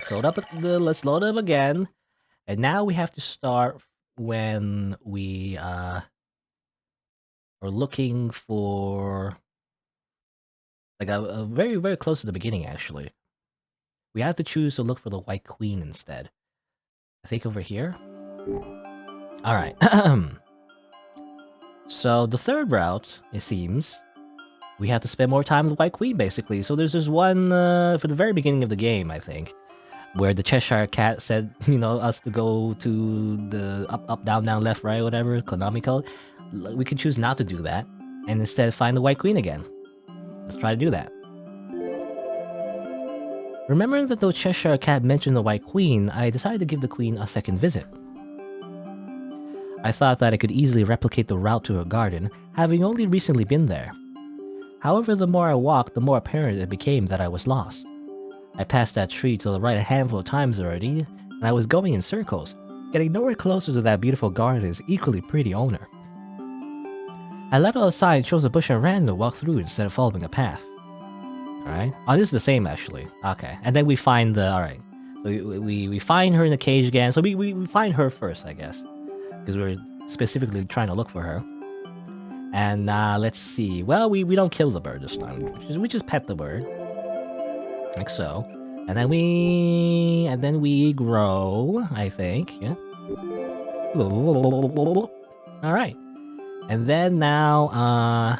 Let's load up again. And now we have to start when we are looking for like a very, very close to the beginning actually. We have to choose to look for the White Queen instead. I think over here. Alright. So the third route, it seems, we have to spend more time with the White Queen basically. So there's this one for the very beginning of the game, I think, where the Cheshire Cat said, us to go to the up, down, down, left, right, whatever, Konami code. We can choose not to do that, and instead find the White Queen again. Let's try to do that. Remembering that the Cheshire Cat mentioned the White Queen, I decided to give the Queen a second visit. I thought that I could easily replicate the route to her garden, having only recently been there. However, the more I walked, the more apparent it became that I was lost. I passed that tree to the right a handful of times already, and I was going in circles, getting nowhere closer to that beautiful garden's equally pretty owner. I let out a sigh and chose a bush and ran to walk through instead of following a path. Alright. Oh, this is the same actually. Okay. And then we find the... Alright. So we find her in the cage again. So we find her first, I guess. Because we're specifically trying to look for her. And let's see. Well, we don't kill the bird this time. We just pet the bird. Like so. And then we grow, I think. Yeah. Alright. And then now,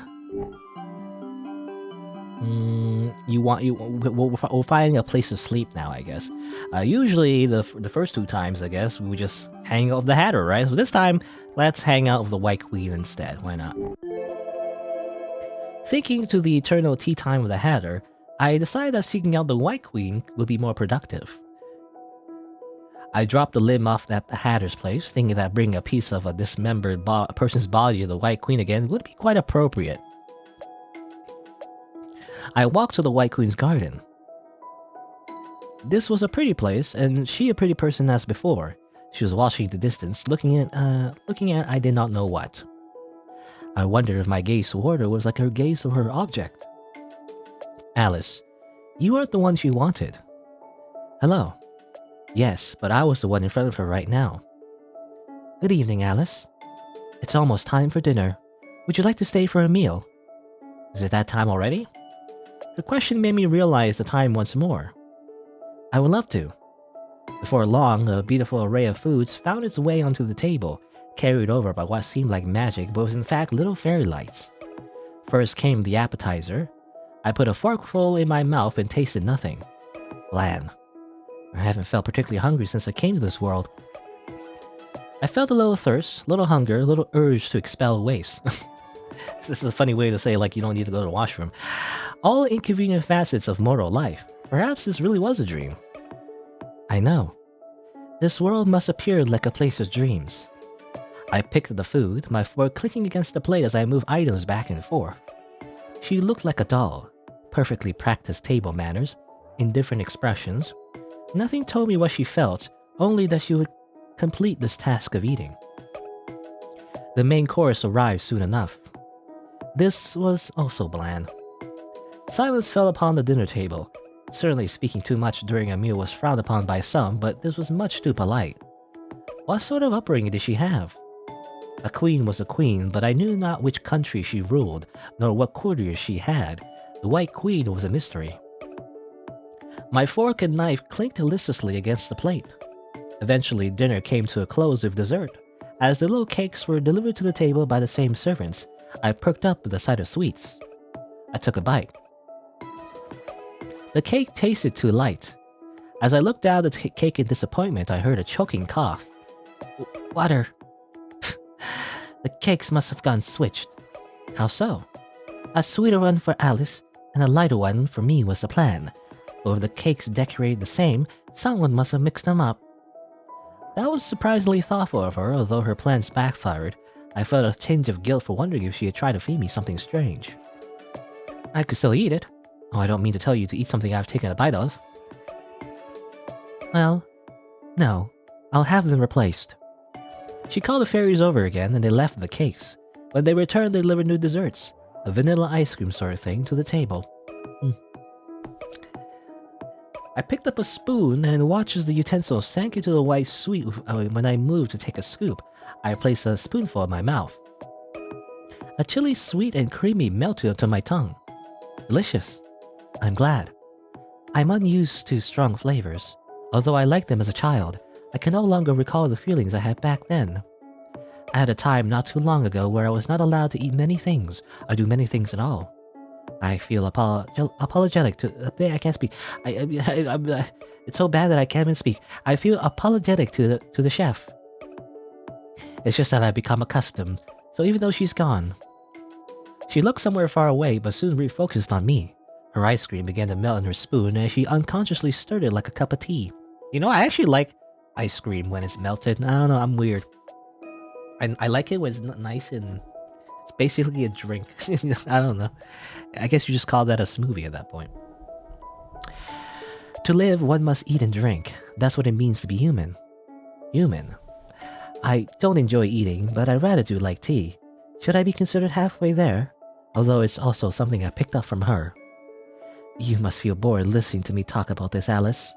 we're finding a place to sleep now, I guess. Usually the first two times, I guess, we would just hang out with the Hatter, right? So this time, let's hang out with the White Queen instead. Why not? Thinking to the eternal tea time with the Hatter, I decided that seeking out the White Queen would be more productive. I dropped the limb off at the Hatter's place, thinking that bringing a piece of a dismembered person's body to the White Queen again would be quite appropriate. I walked to the White Queen's garden. This was a pretty place, and she a pretty person as before. She was watching the distance, looking at I did not know what. I wondered if my gaze toward her was like her gaze of her object. Alice, you aren't the one she wanted. Hello. Yes, but I was the one in front of her right now. Good evening, Alice. It's almost time for dinner. Would you like to stay for a meal? Is it that time already? The question made me realize the time once more. I would love to. Before long, a beautiful array of foods found its way onto the table, carried over by what seemed like magic but was in fact little fairy lights. First came the appetizer. I put a forkful in my mouth and tasted nothing. Bland. I haven't felt particularly hungry since I came to this world. I felt a little thirst, little hunger, a little urge to expel waste. This is a funny way to say like you don't need to go to the washroom. All inconvenient facets of mortal life. Perhaps this really was a dream. I know. This world must appear like a place of dreams. I picked the food, my fork clicking against the plate as I moved items back and forth. She looked like a doll. Perfectly practiced table manners, indifferent expressions. Nothing told me what she felt, only that she would complete this task of eating. The main course arrived soon enough. This was also bland. Silence fell upon the dinner table. Certainly speaking too much during a meal was frowned upon by some, but this was much too polite. What sort of upbringing did she have? A queen was a queen, but I knew not which country she ruled, nor what courtiers she had. The White Queen was a mystery. My fork and knife clinked listlessly against the plate. Eventually, dinner came to a close with dessert. As the little cakes were delivered to the table by the same servants, I perked up with the sight of sweets. I took a bite. The cake tasted too light. As I looked down at the cake in disappointment, I heard a choking cough. Water. The cakes must have gone switched. How so? A sweeter one for Alice, and a lighter one for me was the plan. But with the cakes decorated the same, someone must have mixed them up. That was surprisingly thoughtful of her, although her plans backfired. I felt a tinge of guilt for wondering if she had tried to feed me something strange. I could still eat it. Oh, I don't mean to tell you to eat something I've taken a bite of. Well, no. I'll have them replaced. She called the fairies over again and they left the cakes. When they returned, they delivered new desserts. A vanilla ice cream sort of thing to the table. I picked up a spoon and watched as the utensil sank into the white sweet when I moved to take a scoop. I placed a spoonful in my mouth. A chili sweet and creamy melted onto my tongue. Delicious. I'm glad. I'm unused to strong flavors. Although I liked them as a child, I can no longer recall the feelings I had back then. I had a time not too long ago where I was not allowed to eat many things, or do many things at all. I feel apologetic to... I can't speak. It's so bad that I can't even speak. I feel apologetic to the chef. It's just that I've become accustomed, so even though she's gone... She looked somewhere far away, but soon refocused on me. Her ice cream began to melt in her spoon as she unconsciously stirred it like a cup of tea. You know, I actually like ice cream when it's melted. I don't know, I'm weird. I like it when it's nice and... It's basically a drink. I don't know. I guess you just call that a smoothie at that point. To live, one must eat and drink. That's what it means to be human. Human. I don't enjoy eating, but I rather do like tea. Should I be considered halfway there? Although it's also something I picked up from her. You must feel bored listening to me talk about this, Alice.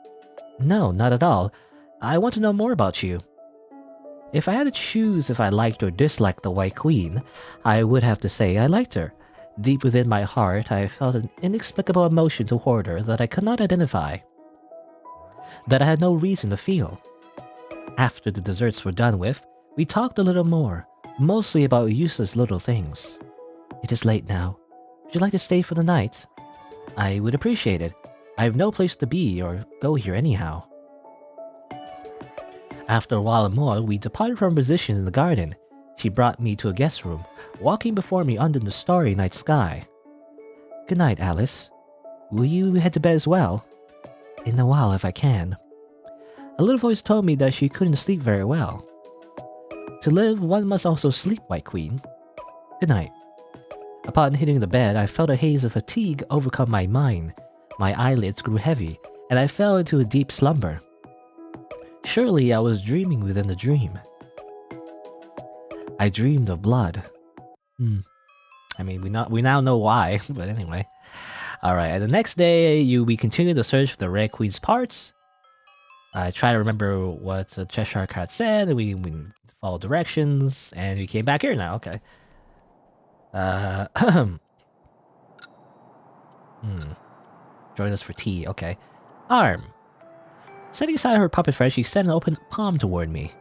No, not at all. I want to know more about you. If I had to choose if I liked or disliked the White Queen, I would have to say I liked her. Deep within my heart, I felt an inexplicable emotion toward her that I could not identify. That I had no reason to feel. After the desserts were done with, we talked a little more, mostly about useless little things. It is late now. Would you like to stay for the night? I would appreciate it. I have no place to be or go here anyhow. After a while more, we departed from position in the garden. She brought me to a guest room, walking before me under the starry night sky. Good night, Alice. Will you head to bed as well? In a while, if I can. A little voice told me that she couldn't sleep very well. To live, one must also sleep, White Queen. Good night. Upon hitting the bed, I felt a haze of fatigue overcome my mind. My eyelids grew heavy, and I fell into a deep slumber. Surely I was dreaming within the dream. I dreamed of blood. I mean, we now know why, but anyway. Alright, and the next day, we continued the search for the Red Queen's parts. I try to remember what the Cheshire Cat said, and we followed directions, and we came back here now, okay. Join us for tea, okay. Arm. Setting aside her puppet friend, she extended an open palm toward me.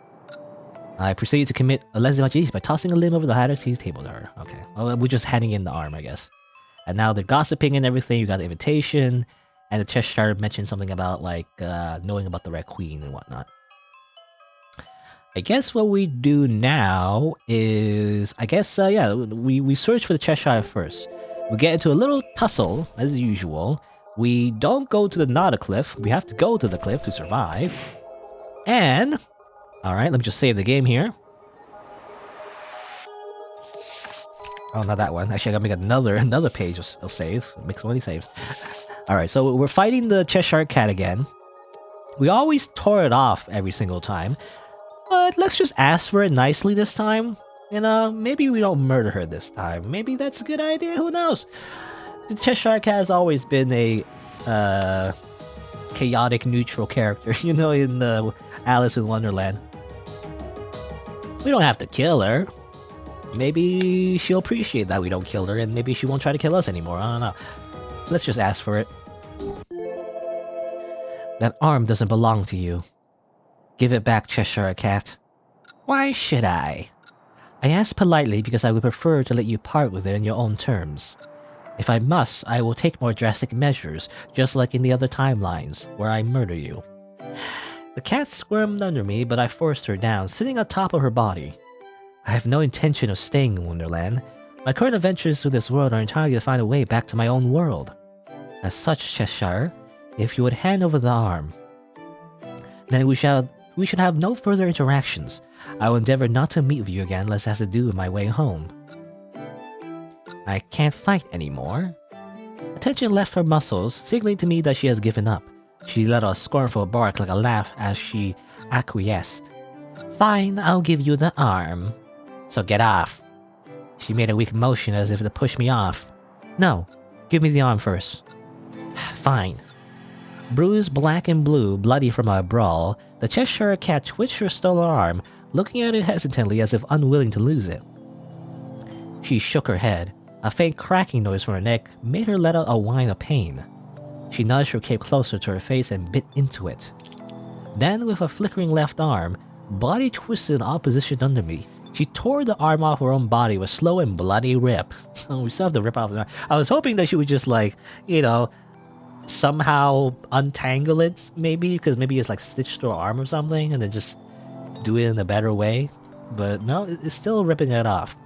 I proceeded to commit a lèse-majesté by tossing a limb over the Hatter's tea table to her. Okay, well, we're just handing in the arm, I guess. And now they're gossiping and everything. You got the invitation, and the Cheshire mentioned something about, like, knowing about the Red Queen and whatnot. I guess what we do now is, we search for the Cheshire first. We get into a little tussle, as usual. We don't go to the not a cliff. We have to go to the cliff to survive. And... Alright, let me just save the game here. Oh, not that one. Actually, I gotta make another page of saves. Make so many saves. Alright, so we're fighting the Cheshire Cat again. We always tore it off every single time. But let's just ask for it nicely this time. You know, maybe we don't murder her this time. Maybe that's a good idea, who knows? The Cheshire Cat has always been a chaotic neutral character, you know, in Alice in Wonderland. We don't have to kill her. Maybe she'll appreciate that we don't kill her, and maybe she won't try to kill us anymore. I don't know. Let's just ask for it. That arm doesn't belong to you. Give it back, Cheshire Cat. Why should I? I ask politely because I would prefer to let you part with it on your own terms. If I must, I will take more drastic measures, just like in the other timelines, where I murder you. The cat squirmed under me, but I forced her down, sitting on top of her body. I have no intention of staying in Wonderland. My current adventures through this world are entirely to find a way back to my own world. As such, Cheshire, if you would hand over the arm, then we should have no further interactions. I will endeavor not to meet with you again unless it has to do with my way home. I can't fight anymore. Attention left her muscles, signaling to me that she has given up. She let out a scornful bark like a laugh as she acquiesced. Fine, I'll give you the arm. So get off. She made a weak motion as if to push me off. No, give me the arm first. Fine. Bruised black and blue, bloody from our brawl, the Cheshire Cat twitched her stolen arm, looking at it hesitantly as if unwilling to lose it. She shook her head. A faint cracking noise from her neck made her let out a whine of pain. She nudged her cape closer to her face and bit into it. Then, with a flickering left arm, body twisted in opposition under me, she tore the arm off her own body with a slow and bloody rip. We still have to rip off the arm. I was hoping that she would just somehow untangle it, maybe, because maybe it's like stitched to her arm or something, and then just do it in a better way. But no, it's still ripping it off.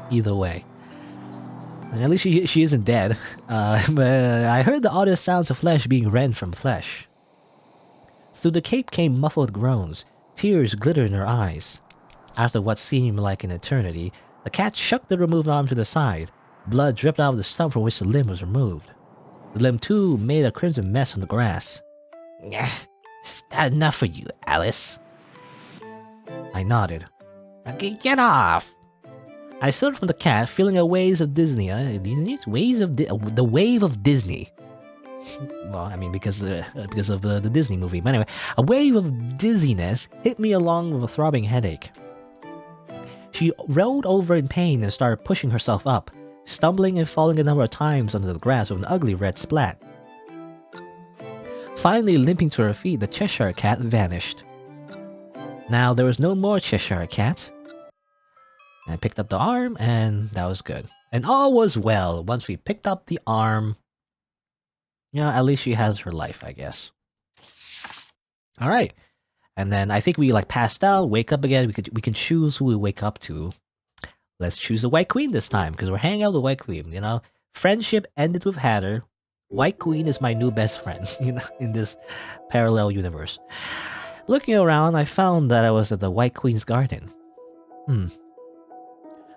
Either way. And at least she isn't dead. But I heard the oddest sounds of flesh being rent from flesh. Through the cape came muffled groans. Tears glittered in her eyes. After what seemed like an eternity, the cat chucked the removed arm to the side. Blood dripped out of the stump from which the limb was removed. The limb too made a crimson mess on the grass. Is that enough for you, Alice? I nodded. Okay, get off! I stood from the cat, feeling a wave of Disney. The wave of Disney. Well, I mean, because of the Disney movie. But anyway, a wave of dizziness hit me along with a throbbing headache. She rolled over in pain and started pushing herself up, stumbling and falling a number of times under the grass with an ugly red splat. Finally limping to her feet, the Cheshire Cat vanished. Now there was no more Cheshire Cat. I picked up the arm, and that was good. And all was well once we picked up the arm. At least she has her life, I guess. Alright. And then I think we passed out, wake up again. We can choose who we wake up to. Let's choose the White Queen this time, because we're hanging out with the White Queen, Friendship ended with Hatter. White Queen is my new best friend, in this parallel universe. Looking around, I found that I was at the White Queen's garden.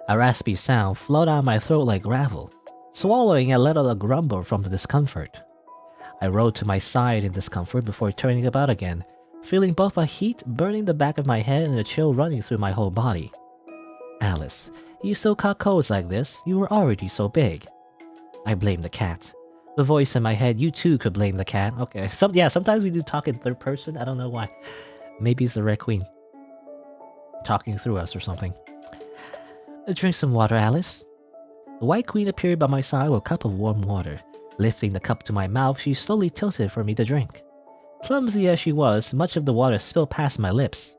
A raspy sound flowed out of my throat like gravel. Swallowing, I let out a grumble from the discomfort. I rolled to my side in discomfort before turning about again, feeling both a heat burning the back of my head and a chill running through my whole body. Alice, you still caught colds like this? You were already so big. I blamed the cat. The voice in my head, you too could blame the cat. Okay, sometimes we do talk in third person. I don't know why. Maybe it's the Red Queen talking through us or something. Drink some water, Alice. The White Queen appeared by my side with a cup of warm water. Lifting the cup to my mouth, she slowly tilted for me to drink. Clumsy as she was, much of the water spilled past my lips.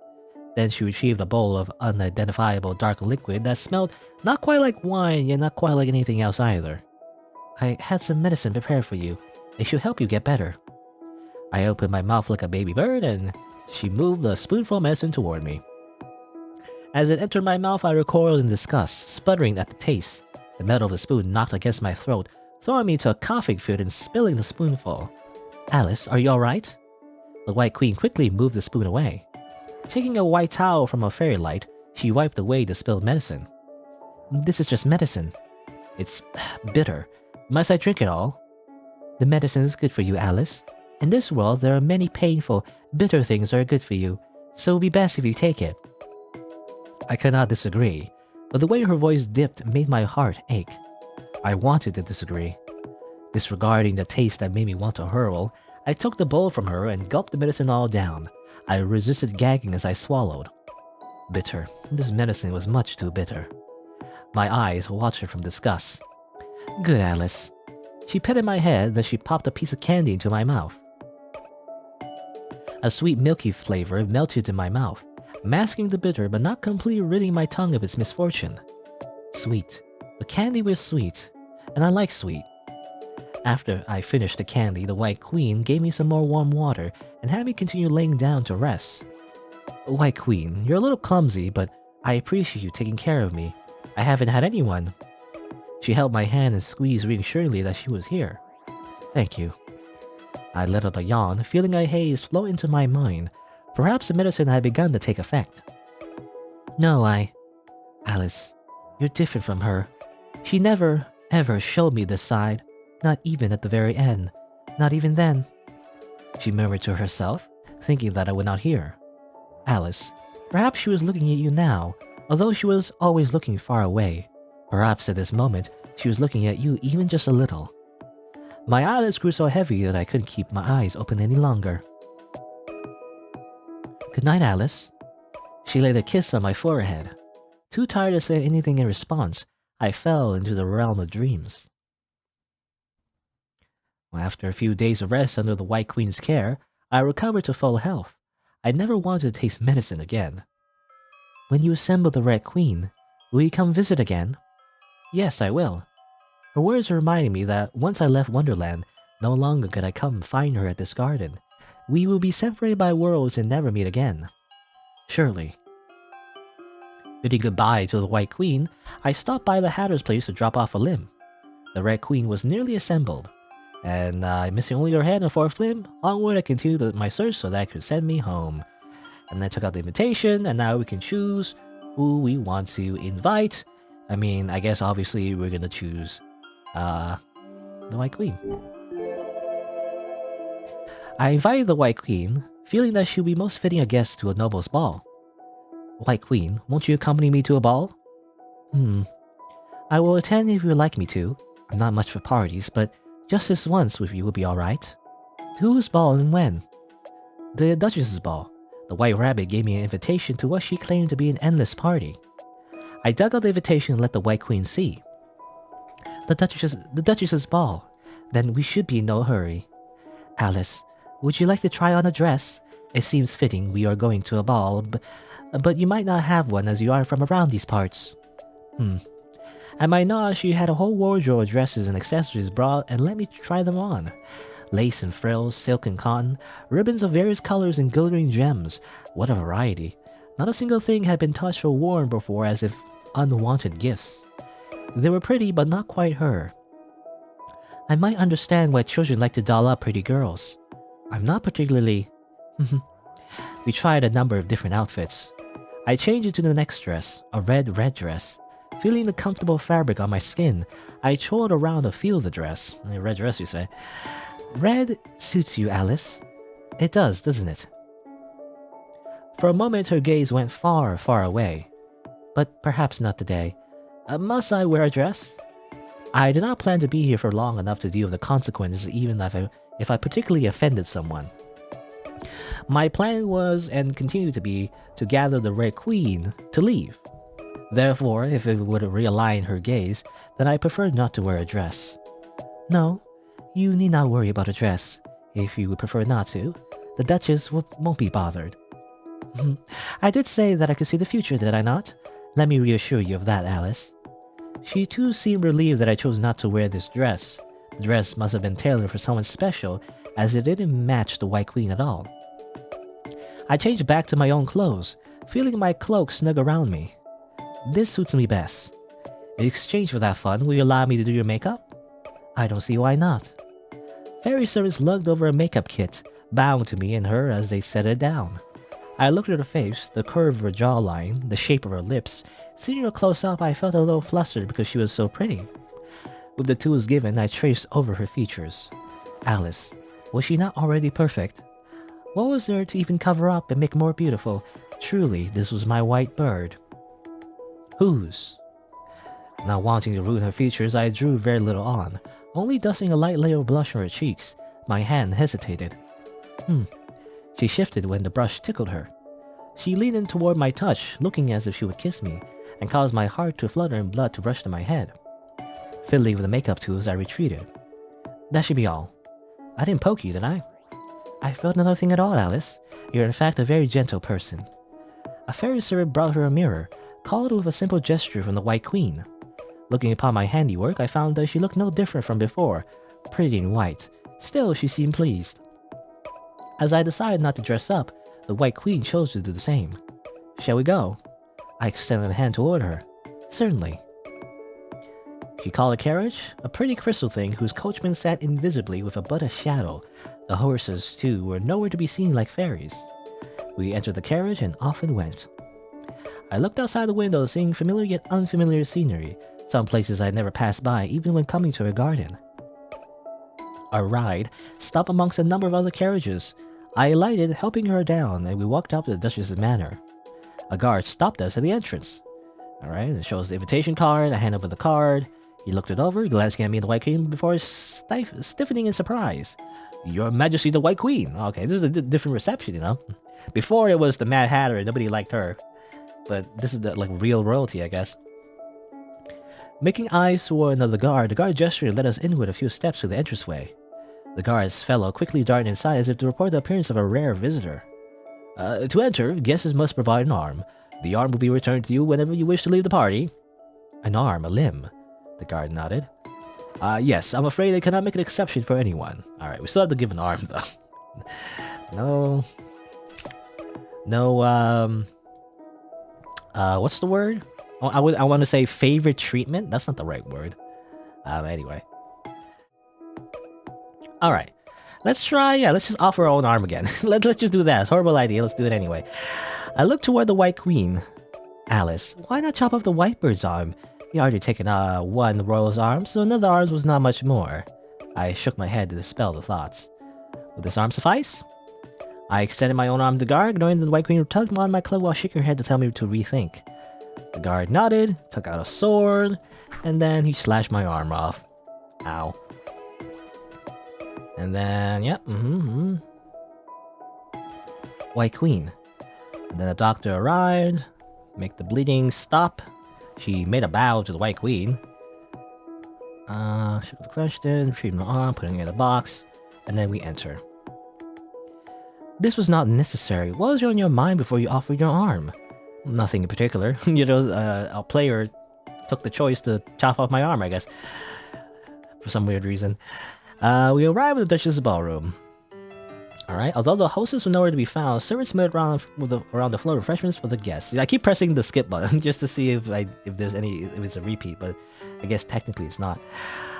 Then she retrieved a bowl of unidentifiable dark liquid that smelled not quite like wine, yet not quite like anything else either. I had some medicine prepared for you. It should help you get better. I opened my mouth like a baby bird, and she moved a spoonful of medicine toward me. As it entered my mouth, I recoiled in disgust, sputtering at the taste. The metal of the spoon knocked against my throat, throwing me to a coughing fit and spilling the spoonful. Alice, are you alright? The White Queen quickly moved the spoon away. Taking a white towel from a fairy light, she wiped away the spilled medicine. This is just medicine. It's bitter. Must I drink it all? The medicine is good for you, Alice. In this world, there are many painful, bitter things that are good for you, so it would be best if you take it. I could not disagree, but the way her voice dipped made my heart ache. I wanted to disagree. Disregarding the taste that made me want to hurl, I took the bowl from her and gulped the medicine all down. I resisted gagging as I swallowed. Bitter. This medicine was much too bitter. My eyes watched her from disgust. Good, Alice. She petted my head, then she popped a piece of candy into my mouth. A sweet milky flavor melted in my mouth, masking the bitter but not completely ridding my tongue of its misfortune. Sweet. The candy was sweet, and I like sweet. After I finished the candy, the White Queen gave me some more warm water and had me continue laying down to rest. White Queen, you're a little clumsy, but I appreciate you taking care of me. I haven't had anyone. She held my hand and squeezed reassuringly that she was here. Thank you. I let out a yawn, feeling a haze flow into my mind. Perhaps the medicine had begun to take effect. No, Alice, you're different from her. She never, ever showed me this side. Not even at the very end. Not even then. She murmured to herself, thinking that I would not hear. Alice, perhaps she was looking at you now, although she was always looking far away. Perhaps at this moment, she was looking at you even just a little. My eyelids grew so heavy that I couldn't keep my eyes open any longer. Good night, Alice. She laid a kiss on my forehead. Too tired to say anything in response, I fell into the realm of dreams. After a few days of rest under the White Queen's care, I recovered to full health. I never wanted to taste medicine again. When you assemble the Red Queen, will you come visit again? Yes, I will. Her words reminded me that once I left Wonderland, no longer could I come find her at this garden. We will be separated by worlds and never meet again. Surely. Bidding goodbye to the White Queen, I stopped by the Hatter's place to drop off a limb. The Red Queen was nearly assembled, and missing only her head and a fourth limb, onward I continued my search so that it could send me home. And I took out the invitation, and now we can choose who we want to invite. I mean, I guess obviously we're gonna choose the White Queen. I invited the White Queen, feeling that she would be most fitting a guest to a noble's ball. White Queen, won't you accompany me to a ball? I will attend if you would like me to. I'm not much for parties, but just this once with you would be alright. Whose ball and when? The Duchess's ball. The White Rabbit gave me an invitation to what she claimed to be an endless party. I dug out the invitation and let the White Queen see. The Duchess's ball. Then we should be in no hurry. Alice, would you like to try on a dress? It seems fitting we are going to a ball, but you might not have one as you are from around these parts. At my nod, she had a whole wardrobe of dresses and accessories brought and let me try them on. Lace and frills, silk and cotton, ribbons of various colors and glittering gems. What a variety. Not a single thing had been touched or worn before as if unwanted gifts. They were pretty, but not quite her. I might understand why children like to doll up pretty girls. I'm not particularly... We tried a number of different outfits. I changed into the next dress, a red dress. Feeling the comfortable fabric on my skin, I trotted around to feel the dress. A red dress, you say? Red suits you, Alice. It does, doesn't it? For a moment her gaze went far, far away. But perhaps not today. Must I wear a dress? I did not plan to be here for long enough to deal with the consequences even if I particularly offended someone. My plan was, and continued to be, to gather the Red Queen to leave. Therefore, if it would realign her gaze, then I preferred not to wear a dress. No, you need not worry about a dress. If you would prefer not to, the Duchess won't be bothered. I did say that I could see the future, did I not? Let me reassure you of that, Alice. She too seemed relieved that I chose not to wear this dress. The dress must have been tailored for someone special, as it didn't match the White Queen at all. I changed back to my own clothes, feeling my cloak snug around me. This suits me best. In exchange for that fun, will you allow me to do your makeup? I don't see why not. Fairy servants lugged over a makeup kit, bowing to me and her as they set it down. I looked at her face, the curve of her jawline, the shape of her lips. Seeing her close up, I felt a little flustered because she was so pretty. With the tools given, I traced over her features. Alice, was she not already perfect? What was there to even cover up and make more beautiful? Truly, this was my white bird. Whose? Not wanting to ruin her features, I drew very little on, only dusting a light layer of blush on her cheeks. My hand hesitated. She shifted when the brush tickled her. She leaned in toward my touch, looking as if she would kiss me, and caused my heart to flutter and blood to rush to my head. Fiddling with the makeup tools, I retreated. That should be all. I didn't poke you, did I? I felt nothing at all, Alice. You're in fact a very gentle person. A fairy servant brought her a mirror, called with a simple gesture from the White Queen. Looking upon my handiwork, I found that she looked no different from before, pretty and white. Still, she seemed pleased. As I decided not to dress up, the White Queen chose to do the same. Shall we go? I extended a hand toward her. Certainly. She called a carriage, a pretty crystal thing whose coachman sat invisibly with but a shadow. The horses, too, were nowhere to be seen like fairies. We entered the carriage and off it went. I looked outside the window, seeing familiar yet unfamiliar scenery, some places I had never passed by even when coming to her garden. Our ride stopped amongst a number of other carriages. I alighted, helping her down, and we walked up to the Duchess's manor. A guard stopped us at the entrance. Alright, it shows the invitation card. I hand over the card. He looked it over, glancing at me and the White Queen before stiffening in surprise. Your Majesty the White Queen. Okay, this is a different reception, you know? Before it was the Mad Hatter and nobody liked her. But this is the real royalty, I guess. Making eyes toward another guard, the guard gestured and led us inward a few steps through the entranceway. The guard's fellow quickly darted inside as if to report the appearance of a rare visitor. To enter, guests must provide an arm. The arm will be returned to you whenever you wish to leave the party. An arm, a limb. The guard nodded. Yes, I'm afraid I cannot make an exception for anyone. Alright, we still have to give an arm, though. No, what's the word? Oh, I want to say favorite treatment? That's not the right word. Anyway. Alright. Let's try, let's just offer our own arm again. let's just do that. It's a horrible idea, let's do it anyway. I looked toward the White Queen. Alice, why not chop off the White Bird's arm? He already taken one royal's arm, so another arm was not much more. I shook my head to dispel the thoughts. Will this arm suffice? I extended my own arm to the guard, ignoring that the White Queen tugged on my cloak while shaking her head to tell me to rethink. The guard nodded, took out a sword, and then he slashed my arm off. Ow. And then, yep, White Queen. And then the doctor arrived, make the bleeding stop. She made a bow to the White Queen. Shook the question, retrieved my arm, putting it in a box, and then we enter. This was not necessary. What was on your mind before you offered your arm? Nothing in particular. You know, a player took the choice to chop off my arm, I guess. For some weird reason. We arrived at the Duchess' ballroom. Alright, although the hostess was nowhere to be found, servants moved around the floor of refreshments for the guests. I keep pressing the skip button just to see if it's a repeat, but I guess technically it's not.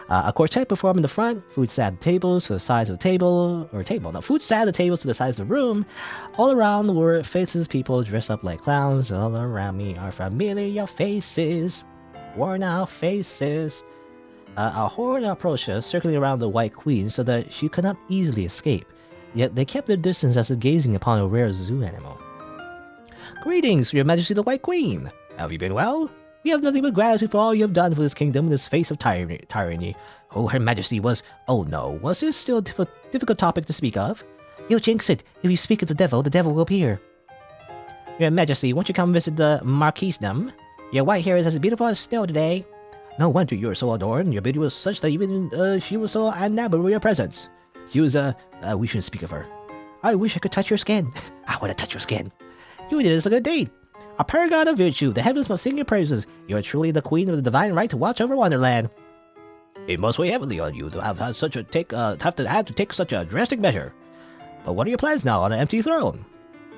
A quartet performed in the front, food sat at the tables to the sides of the food sat at the tables to the sides of the room. All around were faces, people dressed up like clowns. All around me are familiar faces, worn out faces. A horde approached us, circling around the White Queen so that she could not easily escape. Yet they kept their distance as if gazing upon a rare zoo animal. Greetings, Your Majesty the White Queen! Have you been well? We have nothing but gratitude for all you have done for this kingdom in this face of tyranny. Oh, Her Majesty was... Oh no, was this still a difficult topic to speak of? You'll jinx it. If you speak of the devil will appear. Your Majesty, won't you come visit the Marquisdom? Your white hair is as beautiful as snow today. No wonder you are so adorned. Your beauty was such that even she was so enamored with your presence. She was, we shouldn't speak of her. I wish I could touch your skin. I want to touch your skin. You did us a good deed. A paragon of virtue, the heavens must sing your praises. You are truly the queen of the divine right to watch over Wonderland. It must weigh heavily on you to have to take such a drastic measure. But what are your plans now on an empty throne?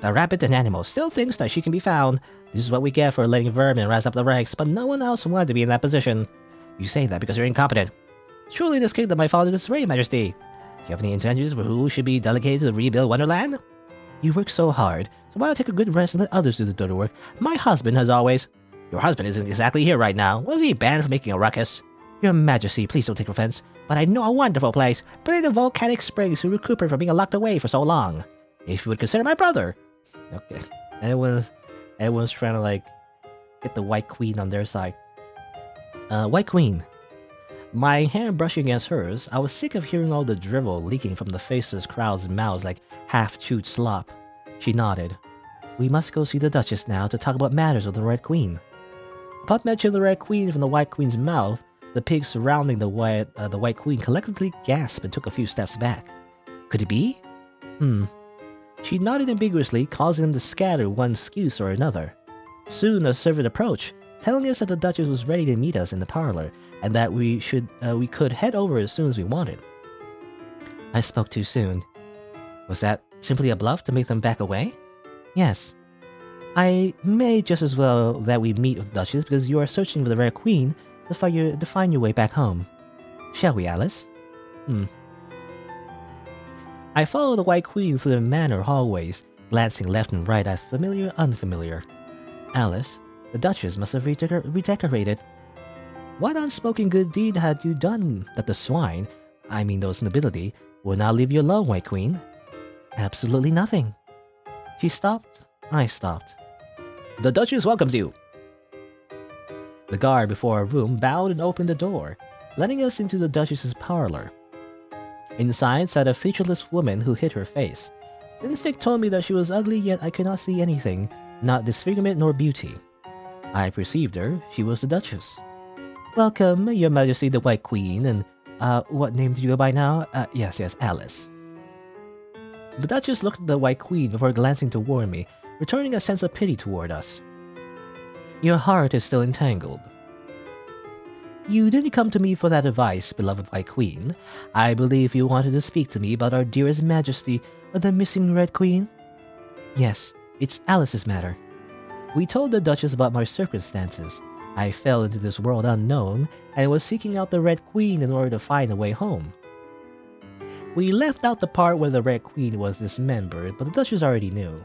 The rabbit and animal still thinks that she can be found. This is what we get for letting vermin rise up the ranks, but no one else wanted to be in that position. You say that because you're incompetent. Surely this kingdom might fall into disarray, Majesty. Do you have any intentions for who should be delegated to rebuild Wonderland? You work so hard, so why don't you take a good rest and let others do the dirty work? My husband has always... Your husband isn't exactly here right now. Was he banned for making a ruckus? Your Majesty, please don't take offense, but I know a wonderful place. Brilliant volcanic springs to recuperate from being locked away for so long. If you would consider my brother. Okay. Everyone's trying to, get the White Queen on their side. White Queen. My hand brushing against hers, I was sick of hearing all the drivel leaking from the faces, crowds, and mouths like half-chewed slop. She nodded. We must go see the Duchess now to talk about matters with the Red Queen. Upon mention of the Red Queen from the White Queen's mouth, the pigs surrounding the White Queen collectively gasped and took a few steps back. Could it be? She nodded ambiguously, causing them to scatter one excuse or another. Soon a servant approached, telling us that the Duchess was ready to meet us in the parlor, and that we could head over as soon as we wanted. I spoke too soon. Was that simply a bluff to make them back away? Yes. I may just as well that we meet with the Duchess because you are searching for the Rare Queen to find your way back home. Shall we, Alice? I followed the White Queen through the manor hallways, glancing left and right at familiar, unfamiliar. Alice, the Duchess must have redecorated. What unspoken good deed had you done that the swine, I mean those nobility, will not leave you alone, White Queen? Absolutely nothing. She stopped. I stopped. The Duchess welcomes you. The guard before our room bowed and opened the door, letting us into the Duchess's parlor. Inside sat a featureless woman who hid her face. Instinct told me that she was ugly, yet I could not see anything, not disfigurement nor beauty. I perceived her. She was the Duchess. Welcome, Your Majesty the White Queen, and, what name did you go by now? Yes, Alice. The Duchess looked at the White Queen before glancing toward me, returning a sense of pity toward us. Your heart is still entangled. You didn't come to me for that advice, beloved White Queen. I believe you wanted to speak to me about our dearest Majesty, the missing Red Queen? Yes, it's Alice's matter. We told the Duchess about my circumstances. I fell into this world unknown, and was seeking out the Red Queen in order to find a way home. We left out the part where the Red Queen was dismembered, but the Duchess already knew.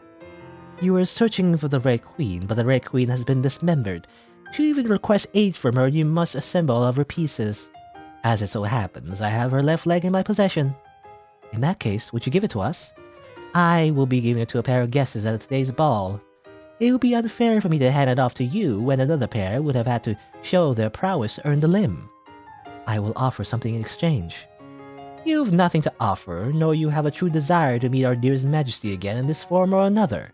You were searching for the Red Queen, but the Red Queen has been dismembered. To even request aid from her, you must assemble all of her pieces. As it so happens, I have her left leg in my possession. In that case, would you give it to us? I will be giving it to a pair of guests at today's ball. It would be unfair for me to hand it off to you when another pair would have had to show their prowess to earn the limb. I will offer something in exchange. You have nothing to offer, nor you have a true desire to meet our dearest Majesty again in this form or another.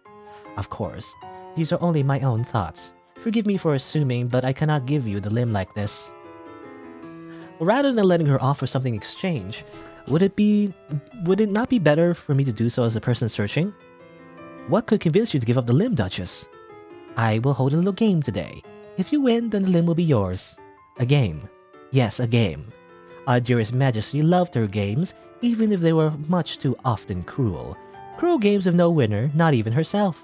Of course, these are only my own thoughts. Forgive me for assuming, but I cannot give you the limb like this. Rather than letting her offer something in exchange, would it not be better for me to do so as a person searching? What could convince you to give up the limb, Duchess? I will hold a little game today. If you win, then the limb will be yours. A game. Yes, a game. Our dearest Majesty loved her games, even if they were much too often cruel. Cruel games have no winner, not even herself.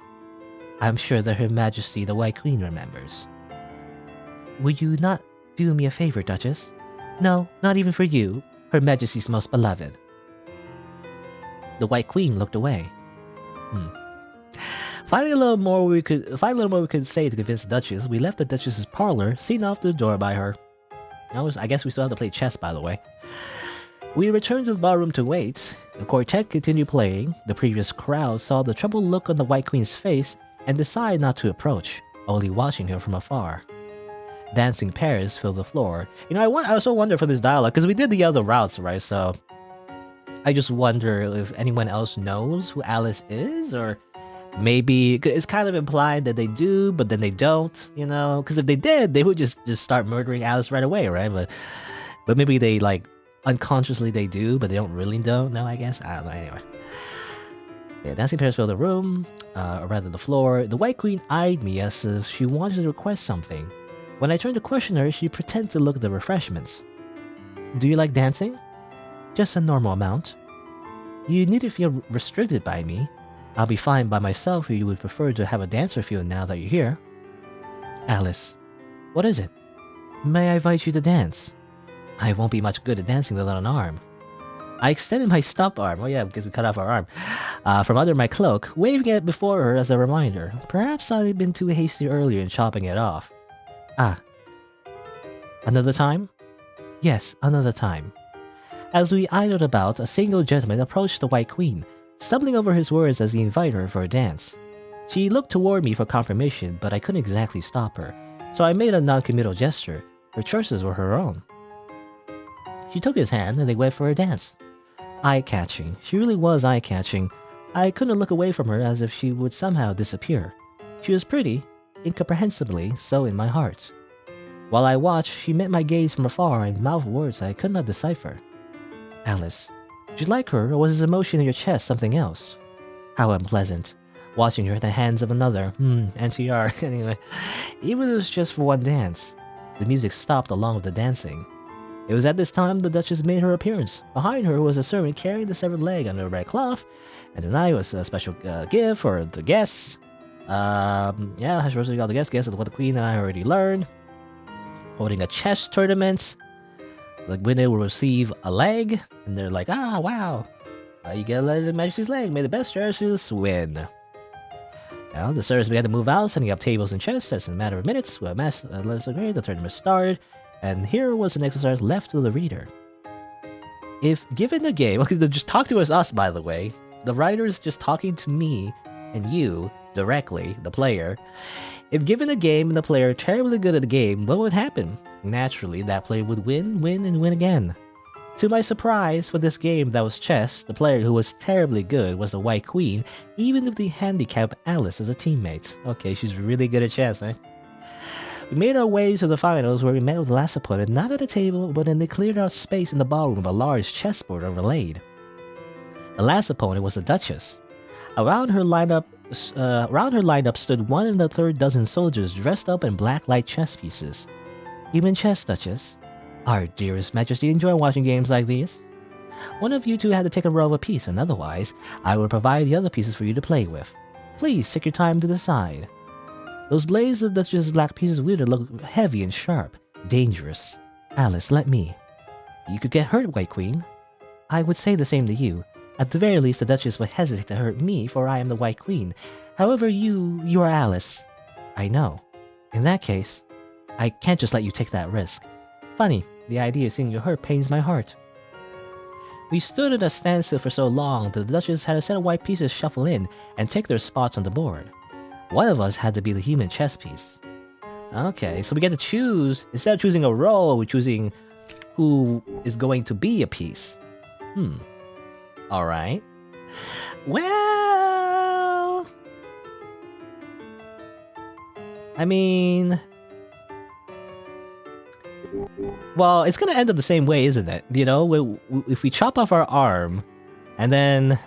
I'm sure that Her Majesty the White Queen remembers. Will you not do me a favor, Duchess? No, not even for you, Her Majesty's most beloved. The White Queen looked away. Finding a little more we could say to convince the Duchess, we left the Duchess's parlor, seen off the door by her. I guess we still have to play chess, by the way. We returned to the ballroom to wait. The quartet continued playing. The previous crowd saw the troubled look on the White Queen's face and decided not to approach, only watching her from afar. Dancing pairs filled the floor. I also wonder for this dialogue, because we did the other routes, right? So I just wonder if anyone else knows who Alice is, or maybe it's kind of implied that they do, but then they don't, because if they did, they would just start murdering Alice right away, right? But maybe they, like, unconsciously they do, but they don't know, I guess. I don't know, anyway. Yeah, dancing pairs filled the room, or rather the floor. The White Queen eyed me as if she wanted to request something. When I turned to question her, she pretended to look at the refreshments. Do you like dancing? Just a normal amount. You need to feel restricted by me. I'll be fine by myself if you would prefer to have a dancer for you now that you're here. Alice, what is it? May I invite you to dance? I won't be much good at dancing without an arm. I extended my stop arm, because we cut off our arm, from under my cloak, waving it before her as a reminder. Perhaps I had been too hasty earlier in chopping it off. Another time? Yes, another time. As we idled about, a single gentleman approached the White Queen, stumbling over his words as he invited her for a dance. She looked toward me for confirmation, but I couldn't exactly stop her, so I made a non-committal gesture. Her choices were her own. She took his hand and they went for a dance. Eye-catching. She really was eye-catching. I couldn't look away from her as if she would somehow disappear. She was pretty, incomprehensibly so in my heart. While I watched, she met my gaze from afar and mouthed words I could not decipher. Alice, did you like her, or was this emotion in your chest something else? How unpleasant. Watching her at the hands of another. NTR. Anyway, even if it was just for one dance. The music stopped along with the dancing. It was at this time the Duchess made her appearance. Behind her was a servant carrying the severed leg under a red cloth, and tonight was a special gift for the guests. Has Rosalie got the guess of what the Queen and I already learned. Holding a chess tournament. The winner will receive a leg, and they're like, wow. You get a leg of the Majesty's leg. May the best chessers win. Now, the servants began to move out, setting up tables and chess. As in a matter of minutes, let us agree, the tournament started, and here was an exercise left to the reader. If given the game, okay, they just talk to us, by the way. The writer is just talking to me and you directly, the player. If given a game and the player terribly good at the game, what would happen? Naturally, that player would win, and win again. To my surprise, for this game that was chess, the player who was terribly good was the White Queen, even with the handicapped Alice as a teammate. Okay, she's really good at chess, eh? We made our way to the finals where we met with the last opponent, not at a table, but in the cleared out space in the ballroom, a large chessboard overlaid. The last opponent was the Duchess. Around her lineup stood 1 1/3 dozen soldiers dressed up in black light chess pieces. Human chess, Duchess. Our dearest Majesty enjoy watching games like these. One of you two had to take a row of a piece, and otherwise, I will provide the other pieces for you to play with. Please take your time to decide. Those blades of the Duchess's black pieces wielded look heavy and sharp, dangerous. Alice, let me. You could get hurt, White Queen. I would say the same to you. At the very least, the Duchess would hesitate to hurt me, for I am the White Queen. However, you are Alice. I know. In that case, I can't just let you take that risk. Funny, the idea of seeing you hurt pains my heart. We stood at a standstill for so long that the Duchess had a set of white pieces shuffle in and take their spots on the board. One of us had to be the human chess piece. Okay, so we get to choose, instead of choosing a role, we're choosing who is going to be a piece. Alright. Well... I mean... Well, it's gonna end up the same way, isn't it? You know, if we chop off our arm, and then...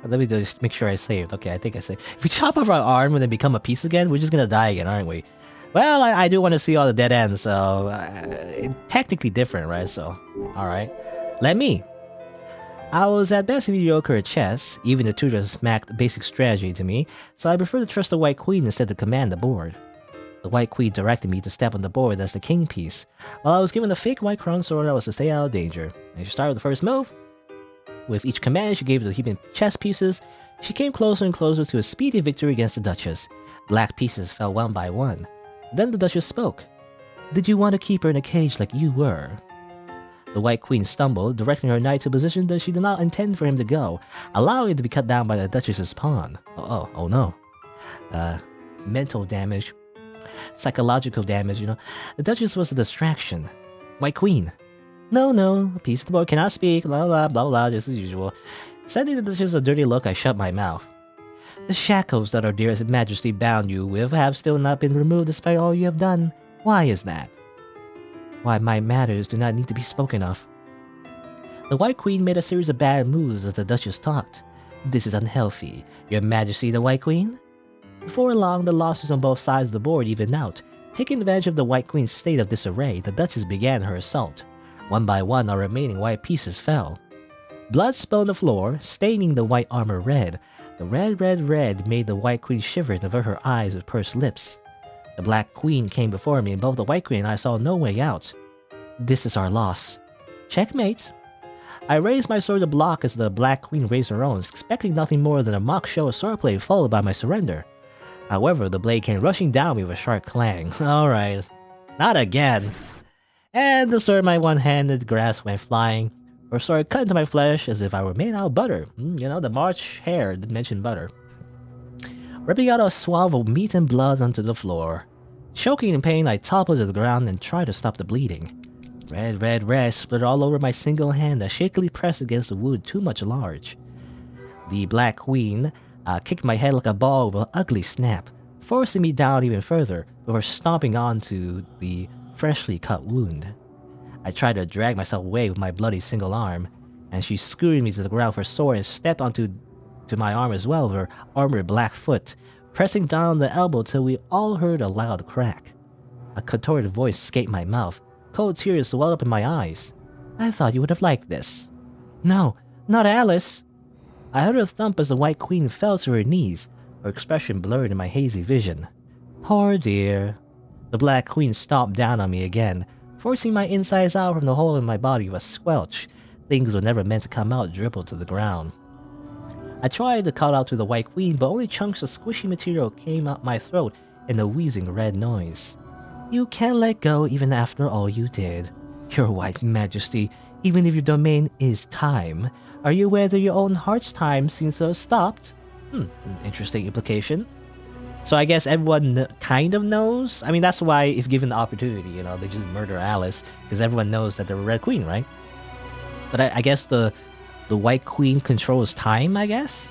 Let me just make sure I saved. Okay, I think I saved. If we chop off our arm and then become a piece again, we're just gonna die again, aren't we? Well, I do want to see all the dead ends, so... technically different, right? So, alright. Let me. I was at best mediocre at chess, even the tutor smacked basic strategy to me, so I prefer to trust the White Queen instead to command the board. The White Queen directed me to step on the board as the king piece. While I was given the fake white crown sword, I was to stay out of danger. I should start with the first move. With each command she gave to the human chess pieces, she came closer and closer to a speedy victory against the Duchess. Black pieces fell one by one. Then the Duchess spoke. Did you want to keep her in a cage like you were? The White Queen stumbled, directing her knight to a position that she did not intend for him to go, allowing him to be cut down by the Duchess's pawn. Oh no. Mental damage. Psychological damage, you know. The Duchess was a distraction. White Queen. No, a piece of the board cannot speak, blah blah, just as usual. Sending the Duchess a dirty look, I shut my mouth. The shackles that our dearest Majesty bound you with have still not been removed despite all you have done. Why is that? Why my matters do not need to be spoken of. The White Queen made a series of bad moves as the Duchess talked. This is unhealthy. Your Majesty the White Queen? Before long, the losses on both sides of the board evened out. Taking advantage of the White Queen's state of disarray, the Duchess began her assault. One by one, our remaining white pieces fell. Blood spilled on the floor, staining the white armor red. The red made the White Queen shiver and avert her eyes with pursed lips. The Black Queen came before me, and both the White Queen and I saw no way out. This is our loss. Checkmate. I raised my sword to block as the Black Queen raised her own, expecting nothing more than a mock show of swordplay followed by my surrender. However, the blade came rushing down me with a sharp clang. Alright. Not again. And the sword in my one-handed grasp went flying. Her sword cut into my flesh as if I were made out of butter. You know, the March hare did mention butter. Ripping out a swab of meat and blood onto the floor. Choking in pain, I toppled to the ground and tried to stop the bleeding. Red split all over my single hand that shakily pressed against the wood too much large. The Black Queen kicked my head like a ball with an ugly snap, forcing me down even further before stomping onto the freshly cut wound. I tried to drag myself away with my bloody single arm, and she screwed me to the ground with her sword and stepped onto my arm as well with her armored black foot, pressing down the elbow till we all heard a loud crack. A contorted voice escaped my mouth. Cold tears welled up in my eyes. I thought you would have liked this. No, not Alice. I heard a thump as the White Queen fell to her knees, her expression blurred in my hazy vision. Poor dear. The Black Queen stomped down on me again, forcing my insides out from the hole in my body with a squelch. Things were never meant to come out dribbled to the ground. I tried to call out to the White Queen, but only chunks of squishy material came out my throat in a wheezing red noise. You can't let go even after all you did. Your White Majesty, even if your domain is time, are you aware that your own heart's time seems to have stopped? Interesting implication. So I guess everyone kind of knows. I mean, that's why if given the opportunity, you know, they just murder Alice because everyone knows that they're Red Queen, right? But I guess the White Queen controls time, I guess?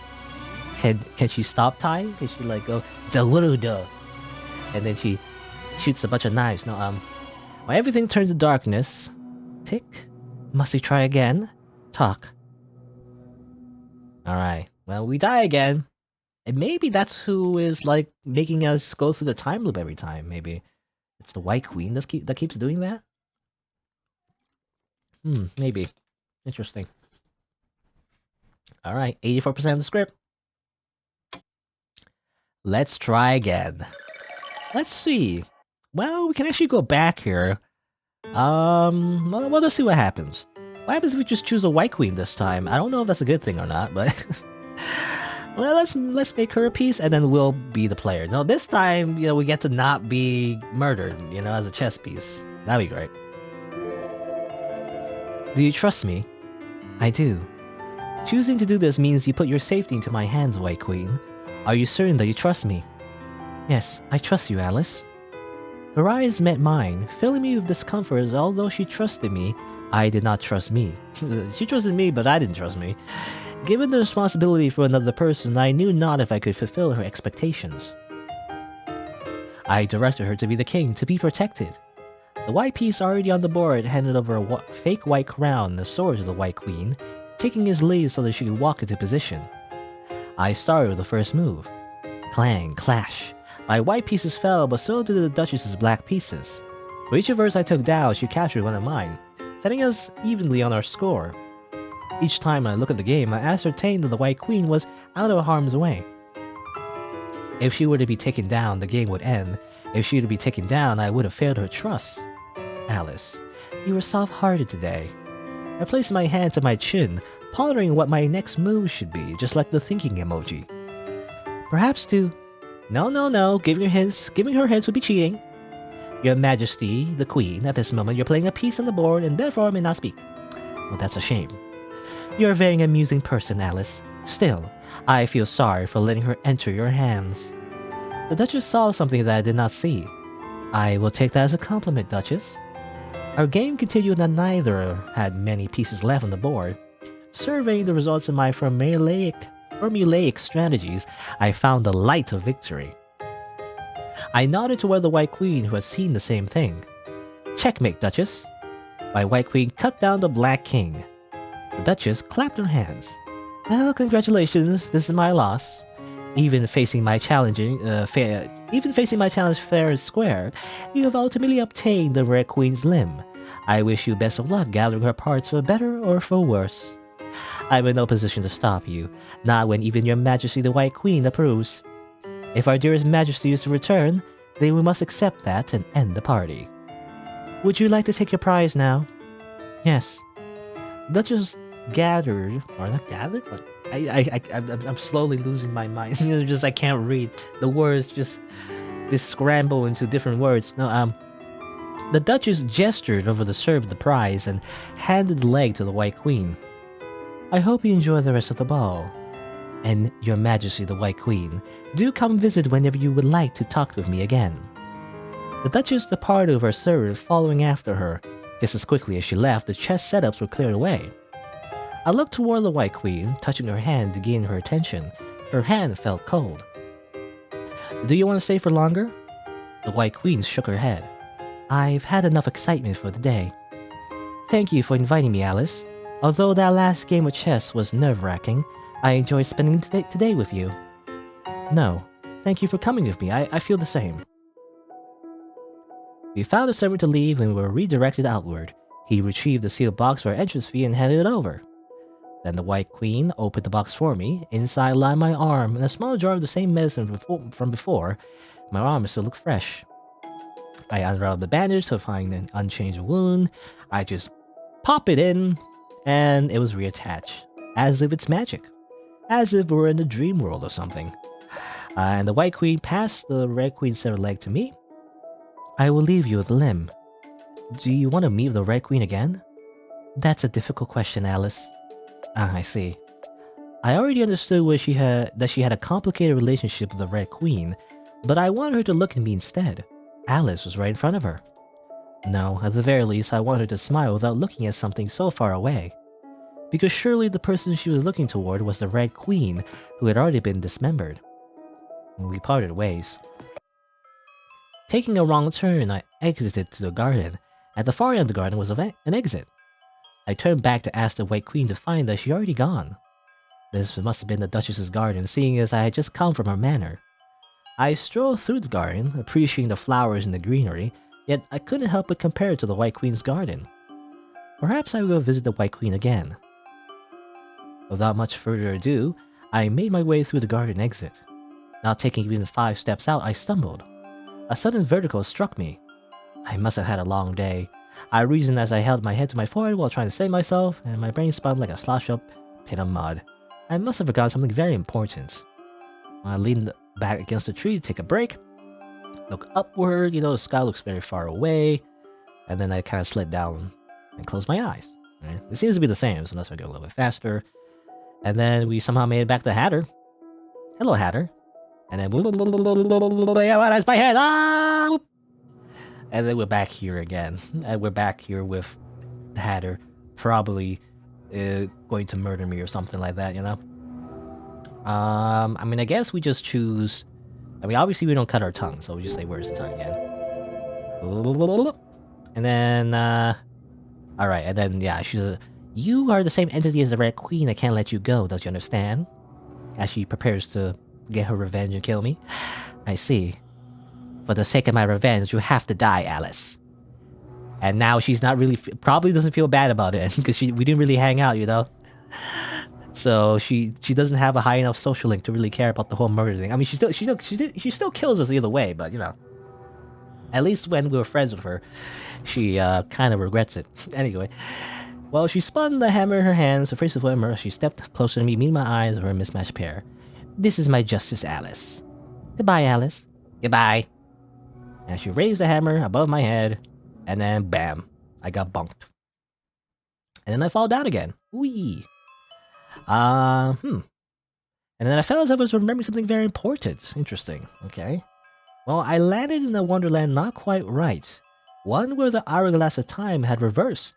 Can she stop time? Can she like go, it's a little duh. And then she shoots a bunch of knives. No, when everything turns to darkness, tick, must we try again? Talk. Alright, well, we die again. And maybe that's who is like making us go through the time loop every time. Maybe it's the White Queen that keeps doing that? Maybe. Interesting. Alright, 84% of the script. Let's try again. Let's see. Well, we can actually go back here. Well, let's see what happens. What happens if we just choose a White Queen this time? I don't know if that's a good thing or not, but well, let's make her a piece, and then we'll be the player. No, this time, you know, we get to not be murdered, you know, as a chess piece. That'd be great. Do you trust me? I do. Choosing to do this means you put your safety into my hands, White Queen. Are you certain that you trust me? Yes, I trust you, Alice. Her eyes met mine, filling me with discomfort as although she trusted me, I did not trust me. She trusted me, but I didn't trust me. Given the responsibility for another person, I knew not if I could fulfill her expectations. I directed her to be the king, to be protected. The white piece already on the board handed over a fake white crown and a sword to the White Queen, taking his lead so that she could walk into position. I started with the first move. Clang, clash. My white pieces fell, but so did the Duchess's black pieces. For each of hers I took down, she captured one of mine, setting us evenly on our score. Each time I look at the game, I ascertained that the White Queen was out of harm's way. If she were to be taken down, the game would end. If she were to be taken down, I would have failed her trust. Alice, you were soft-hearted today. I placed my hand to my chin, pondering what my next move should be, just like the thinking emoji. Perhaps to... No, giving her hints would be cheating. Your Majesty, the Queen, at this moment you're playing a piece on the board and therefore may not speak. Well, that's a shame. You're a very amusing person, Alice. Still, I feel sorry for letting her enter your hands. The Duchess saw something that I did not see. I will take that as a compliment, Duchess. Our game continued and neither had many pieces left on the board. Surveying the results of my formulaic strategies, I found the light of victory. I nodded toward the White Queen, who had seen the same thing. Checkmate, Duchess. My White Queen cut down the Black King. The Duchess clapped her hands. Well, congratulations, this is my loss. Even facing my challenge fair and square, you have ultimately obtained the Red Queen's limb. I wish you best of luck gathering her parts for better or for worse. I'm in no position to stop you, not when even your Majesty the White Queen approves. If our dearest Majesty is to return, then we must accept that and end the party. Would you like to take your prize now? Yes. Duchess gathered, or not gathered, but I'm slowly losing my mind. Just I can't read the words. Just scramble into different words. No, the Duchess gestured over the serve of the prize and handed the leg to the White Queen. I hope you enjoy the rest of the ball. And your Majesty the White Queen, do come visit whenever you would like to talk with me again. The Duchess departed with her servant following after her. Just as quickly as she left, the chess setups were cleared away. I looked toward the White Queen, touching her hand to gain her attention. Her hand felt cold. Do you want to stay for longer? The White Queen shook her head. I've had enough excitement for the day. Thank you for inviting me, Alice. Although that last game of chess was nerve-wracking, I enjoyed spending today with you. No, thank you for coming with me. I feel the same. We found a servant to leave and were redirected outward. He retrieved the sealed box for our entrance fee and handed it over. Then the White Queen opened the box for me. Inside lay my arm and a small jar of the same medicine from before. My arm still looked fresh. I unraveled the bandage to find an unchanged wound. I just pop it in, and it was reattached, as if it's magic. As if we were in a dream world or something. And the White Queen passed the Red Queen's severed leg to me. I will leave you with the limb. Do you want to meet the Red Queen again? That's a difficult question, Alice. Ah, I see. I already understood that she had a complicated relationship with the Red Queen, But I wanted her to look at me instead. Alice was right in front of her. No, at the very least, I wanted her to smile without looking at something so far away. Because surely the person she was looking toward was the Red Queen, who had already been dismembered. We parted ways. Taking a wrong turn, I exited to the garden. At the far end of the garden was an exit. I turned back to ask the White Queen to find that she had already gone. This must have been the Duchess's garden, seeing as I had just come from her manor. I strolled through the garden, appreciating the flowers and the greenery, yet I couldn't help but compare it to the White Queen's garden. Perhaps I will visit the White Queen again. Without much further ado, I made my way through the garden exit. Not taking even 5 steps out, I stumbled. A sudden vertigo struck me. I must have had a long day. I reasoned as I held my head to my forehead while trying to save myself, and my brain spun like a slosh-up pit of mud. I must have forgotten something very important. I leaned back against the tree to take a break. Look upward, the sky looks very far away. And then I kind of slid down and closed my eyes. Right? It seems to be the same, so unless I go a little bit faster. And then we somehow made it back to Hatter. Hello, Hatter. And then that's my head. Ah! And then we're back here again. And we're back here with the Hatter, probably going to murder me or something like that, I guess we just choose. Obviously we don't cut our tongue, so we just say, "Where's the tongue?" again. And then, all right, and then she's. You are the same entity as the Red Queen. I can't let you go. Don't you understand? As she prepares to get her revenge and kill me. I see. For the sake of my revenge, you have to die, Alice. And now she's not really, probably doesn't feel bad about it because we didn't really hang out, So she doesn't have a high enough social link to really care about the whole murder thing. She still kills us either way, but at least when we were friends with her, she kind of regrets it. Anyway, well, she spun the hammer in her hands. First of all, she stepped closer to me, meeting my eyes of her mismatched pair. This is my Justice, Alice. Goodbye, Alice. Goodbye. And she raised the hammer above my head, and then bam, I got bunked. And then I fall down again. Whee. And then I felt as I was remembering something very important. Interesting. Okay. Well, I landed in a Wonderland not quite right. One where the hourglass of time had reversed.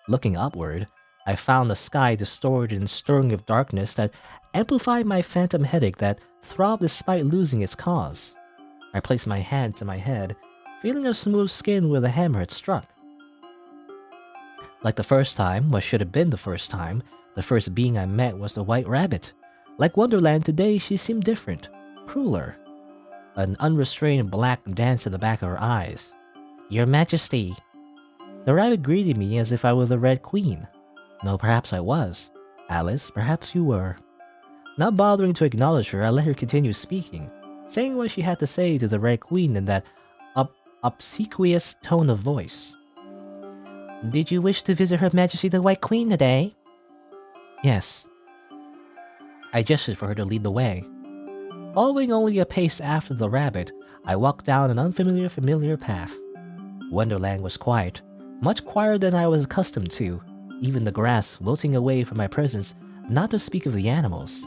Looking upward, I found the sky distorted and stirring with darkness that amplified my phantom headache that throbbed despite losing its cause. I placed my hand to my head, feeling a smooth skin where the hammer had struck. Like the first time, what should have been the first time, the first being I met was the White Rabbit. Like Wonderland, today she seemed different, crueler. An unrestrained black dance in the back of her eyes. Your Majesty. The rabbit greeted me as if I were the Red Queen. No, perhaps I was. Alice, perhaps you were. Not bothering to acknowledge her, I let her continue speaking, saying what she had to say to the Red Queen in that obsequious tone of voice. Did you wish to visit Her Majesty the White Queen today? Yes. I gestured for her to lead the way. Following only a pace after the rabbit, I walked down an familiar path. Wonderland was quiet, much quieter than I was accustomed to, even the grass wilting away from my presence, not to speak of the animals.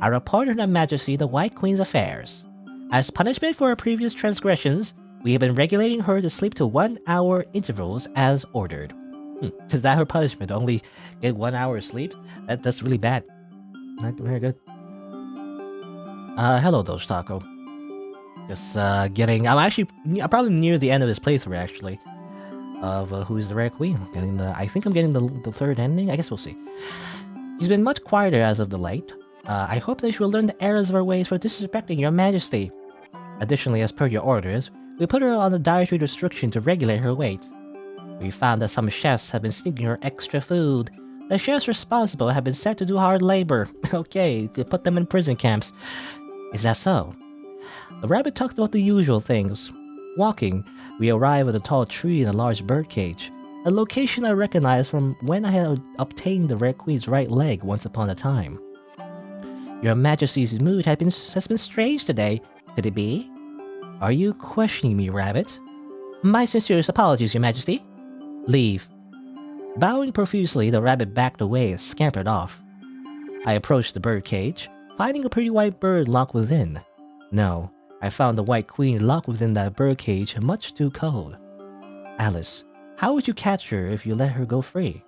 I reported Her Majesty the White Queen's affairs. As punishment for her previous transgressions, we have been regulating her to sleep to 1-hour intervals as ordered. Is that her punishment? Only get 1 hour of sleep? That's really bad. Not very good. Hello, Doge Taco. Just I'm probably near the end of this playthrough, actually. Of Who's the Red Queen. I think I'm getting the third ending. I guess we'll see. She's been much quieter as of the late. I hope that she will learn the errors of her ways for disrespecting Your Majesty. Additionally, as per your orders, we put her on a dietary restriction to regulate her weight. We found that some chefs have been sneaking her extra food. The chefs responsible have been sent to do hard labor. Okay, could put them in prison camps. Is that so? The rabbit talked about the usual things. Walking, we arrive at a tall tree in a large birdcage, a location I recognized from when I had obtained the Red Queen's right leg once upon a time. Your Majesty's mood has been strange today. Could it be? Are you questioning me, Rabbit? My sincerest apologies, Your Majesty. Leave. Bowing profusely, the rabbit backed away and scampered off. I approached the birdcage, finding a pretty white bird locked within. No, I found the White Queen locked within that birdcage, much too cold. Alice, how would you catch her if you let her go free?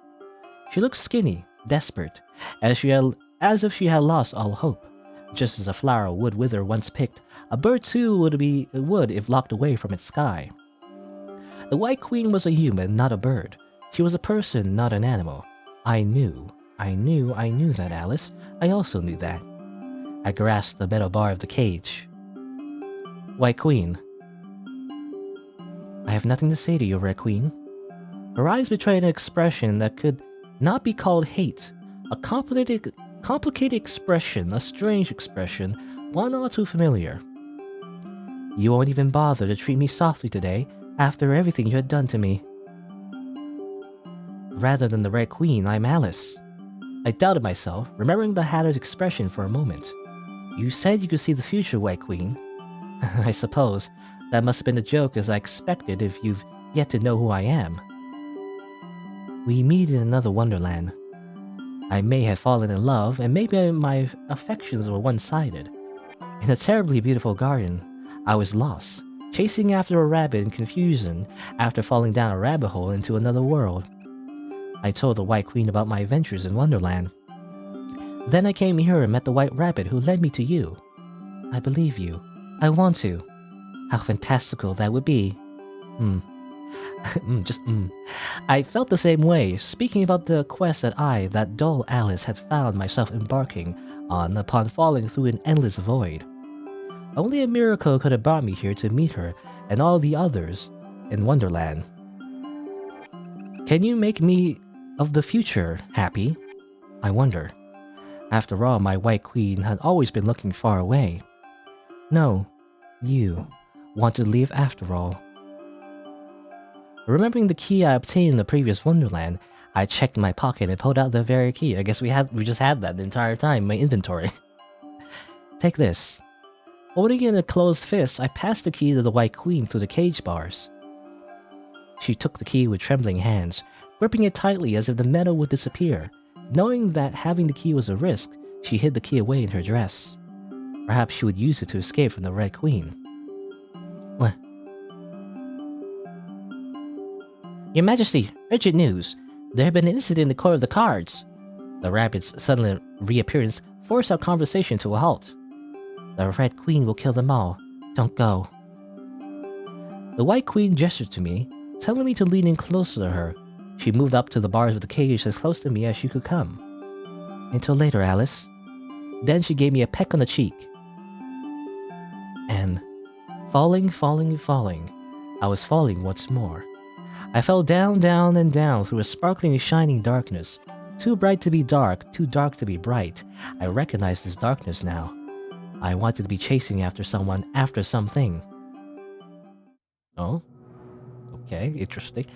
She looked skinny, desperate, as if she had lost all hope. Just as a flower would wither once picked, a bird too would if locked away from its sky. The White Queen was a human, not a bird. She was a person, not an animal. I knew that, Alice. I also knew that. I grasped the metal bar of the cage. White Queen. I have nothing to say to you, Red Queen. Her eyes betrayed an expression that could not be called hate. A complicated expression, a strange expression, one all too familiar. You won't even bother to treat me softly today, after everything you had done to me. Rather than the Red Queen, I'm Alice. I doubted myself, remembering the Hatter's expression for a moment. You said you could see the future, White Queen. I suppose that must have been a joke, as I expected if you've yet to know who I am. We meet in another Wonderland. I may have fallen in love, and maybe my affections were one-sided. In a terribly beautiful garden, I was lost, chasing after a rabbit in confusion after falling down a rabbit hole into another world. I told the White Queen about my adventures in Wonderland. Then I came here and met the White Rabbit who led me to you. I believe you. I want to. How fantastical that would be. I felt the same way, speaking about the quest that dull Alice had found myself embarking on upon falling through an endless void. Only a miracle could have brought me here to meet her and all the others in Wonderland. Can you make me of the future happy? I wonder. After all, my White Queen had always been looking far away. No, you want to leave after all. Remembering the key I obtained in the previous Wonderland, I checked my pocket and pulled out the very key. I guess we just had that the entire time in my inventory. Take this. Holding it in a closed fist, I passed the key to the White Queen through the cage bars. She took the key with trembling hands, gripping it tightly as if the metal would disappear. Knowing that having the key was a risk, she hid the key away in her dress. Perhaps she would use it to escape from the Red Queen. What? Your Majesty, urgent news. There had been an incident in the court of the cards. The rabbit's sudden reappearance forced our conversation to a halt. The Red Queen will kill them all. Don't go. The White Queen gestured to me, telling me to lean in closer to her. She moved up to the bars of the cage as close to me as she could come. Until later, Alice. Then she gave me a peck on the cheek. And falling, I was falling once more. I fell down and down through a sparkling and shining darkness. Too bright to be dark, too dark to be bright. I recognized this darkness now. I wanted to be chasing after someone, after something. Oh? Okay, interesting.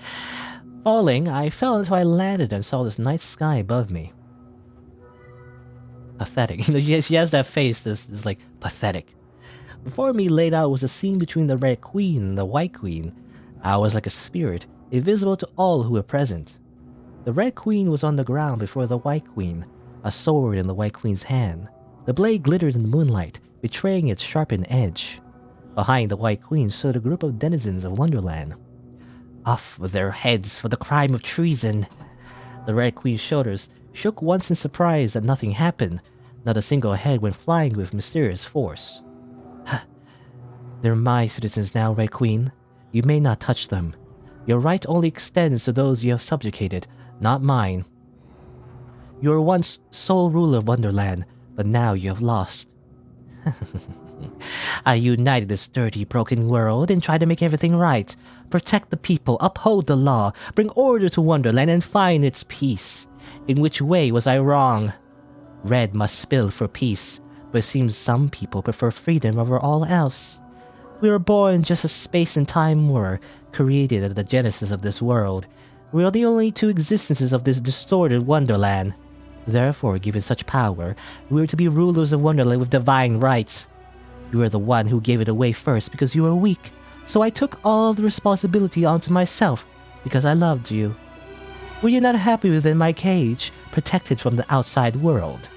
Falling, I fell until I landed and saw this night sky above me. Pathetic. She has that face that's like, pathetic. Before me laid out was a scene between the Red Queen and the White Queen. I was like a spirit, invisible to all who were present. The Red Queen was on the ground before the White Queen, a sword in the White Queen's hand. The blade glittered in the moonlight, betraying its sharpened edge. Behind the White Queen stood a group of denizens of Wonderland. Off with their heads for the crime of treason! The Red Queen's shoulders shook once in surprise that nothing happened. Not a single head went flying with mysterious force. They're my citizens now, Red Queen. You may not touch them. Your right only extends to those you have subjugated, not mine. You were once sole ruler of Wonderland, but now you have lost. I united this dirty, broken world and tried to make everything right. Protect the people, uphold the law, bring order to Wonderland and find its peace. In which way was I wrong? Red must spill for peace, but it seems some people prefer freedom over all else. We were born just as space and time were, created at the genesis of this world. We are the only two existences of this distorted Wonderland. Therefore, given such power, we are to be rulers of Wonderland with divine rights. You are the one who gave it away first because you were weak, so I took all the responsibility onto myself because I loved you. Were you not happy within my cage, protected from the outside world?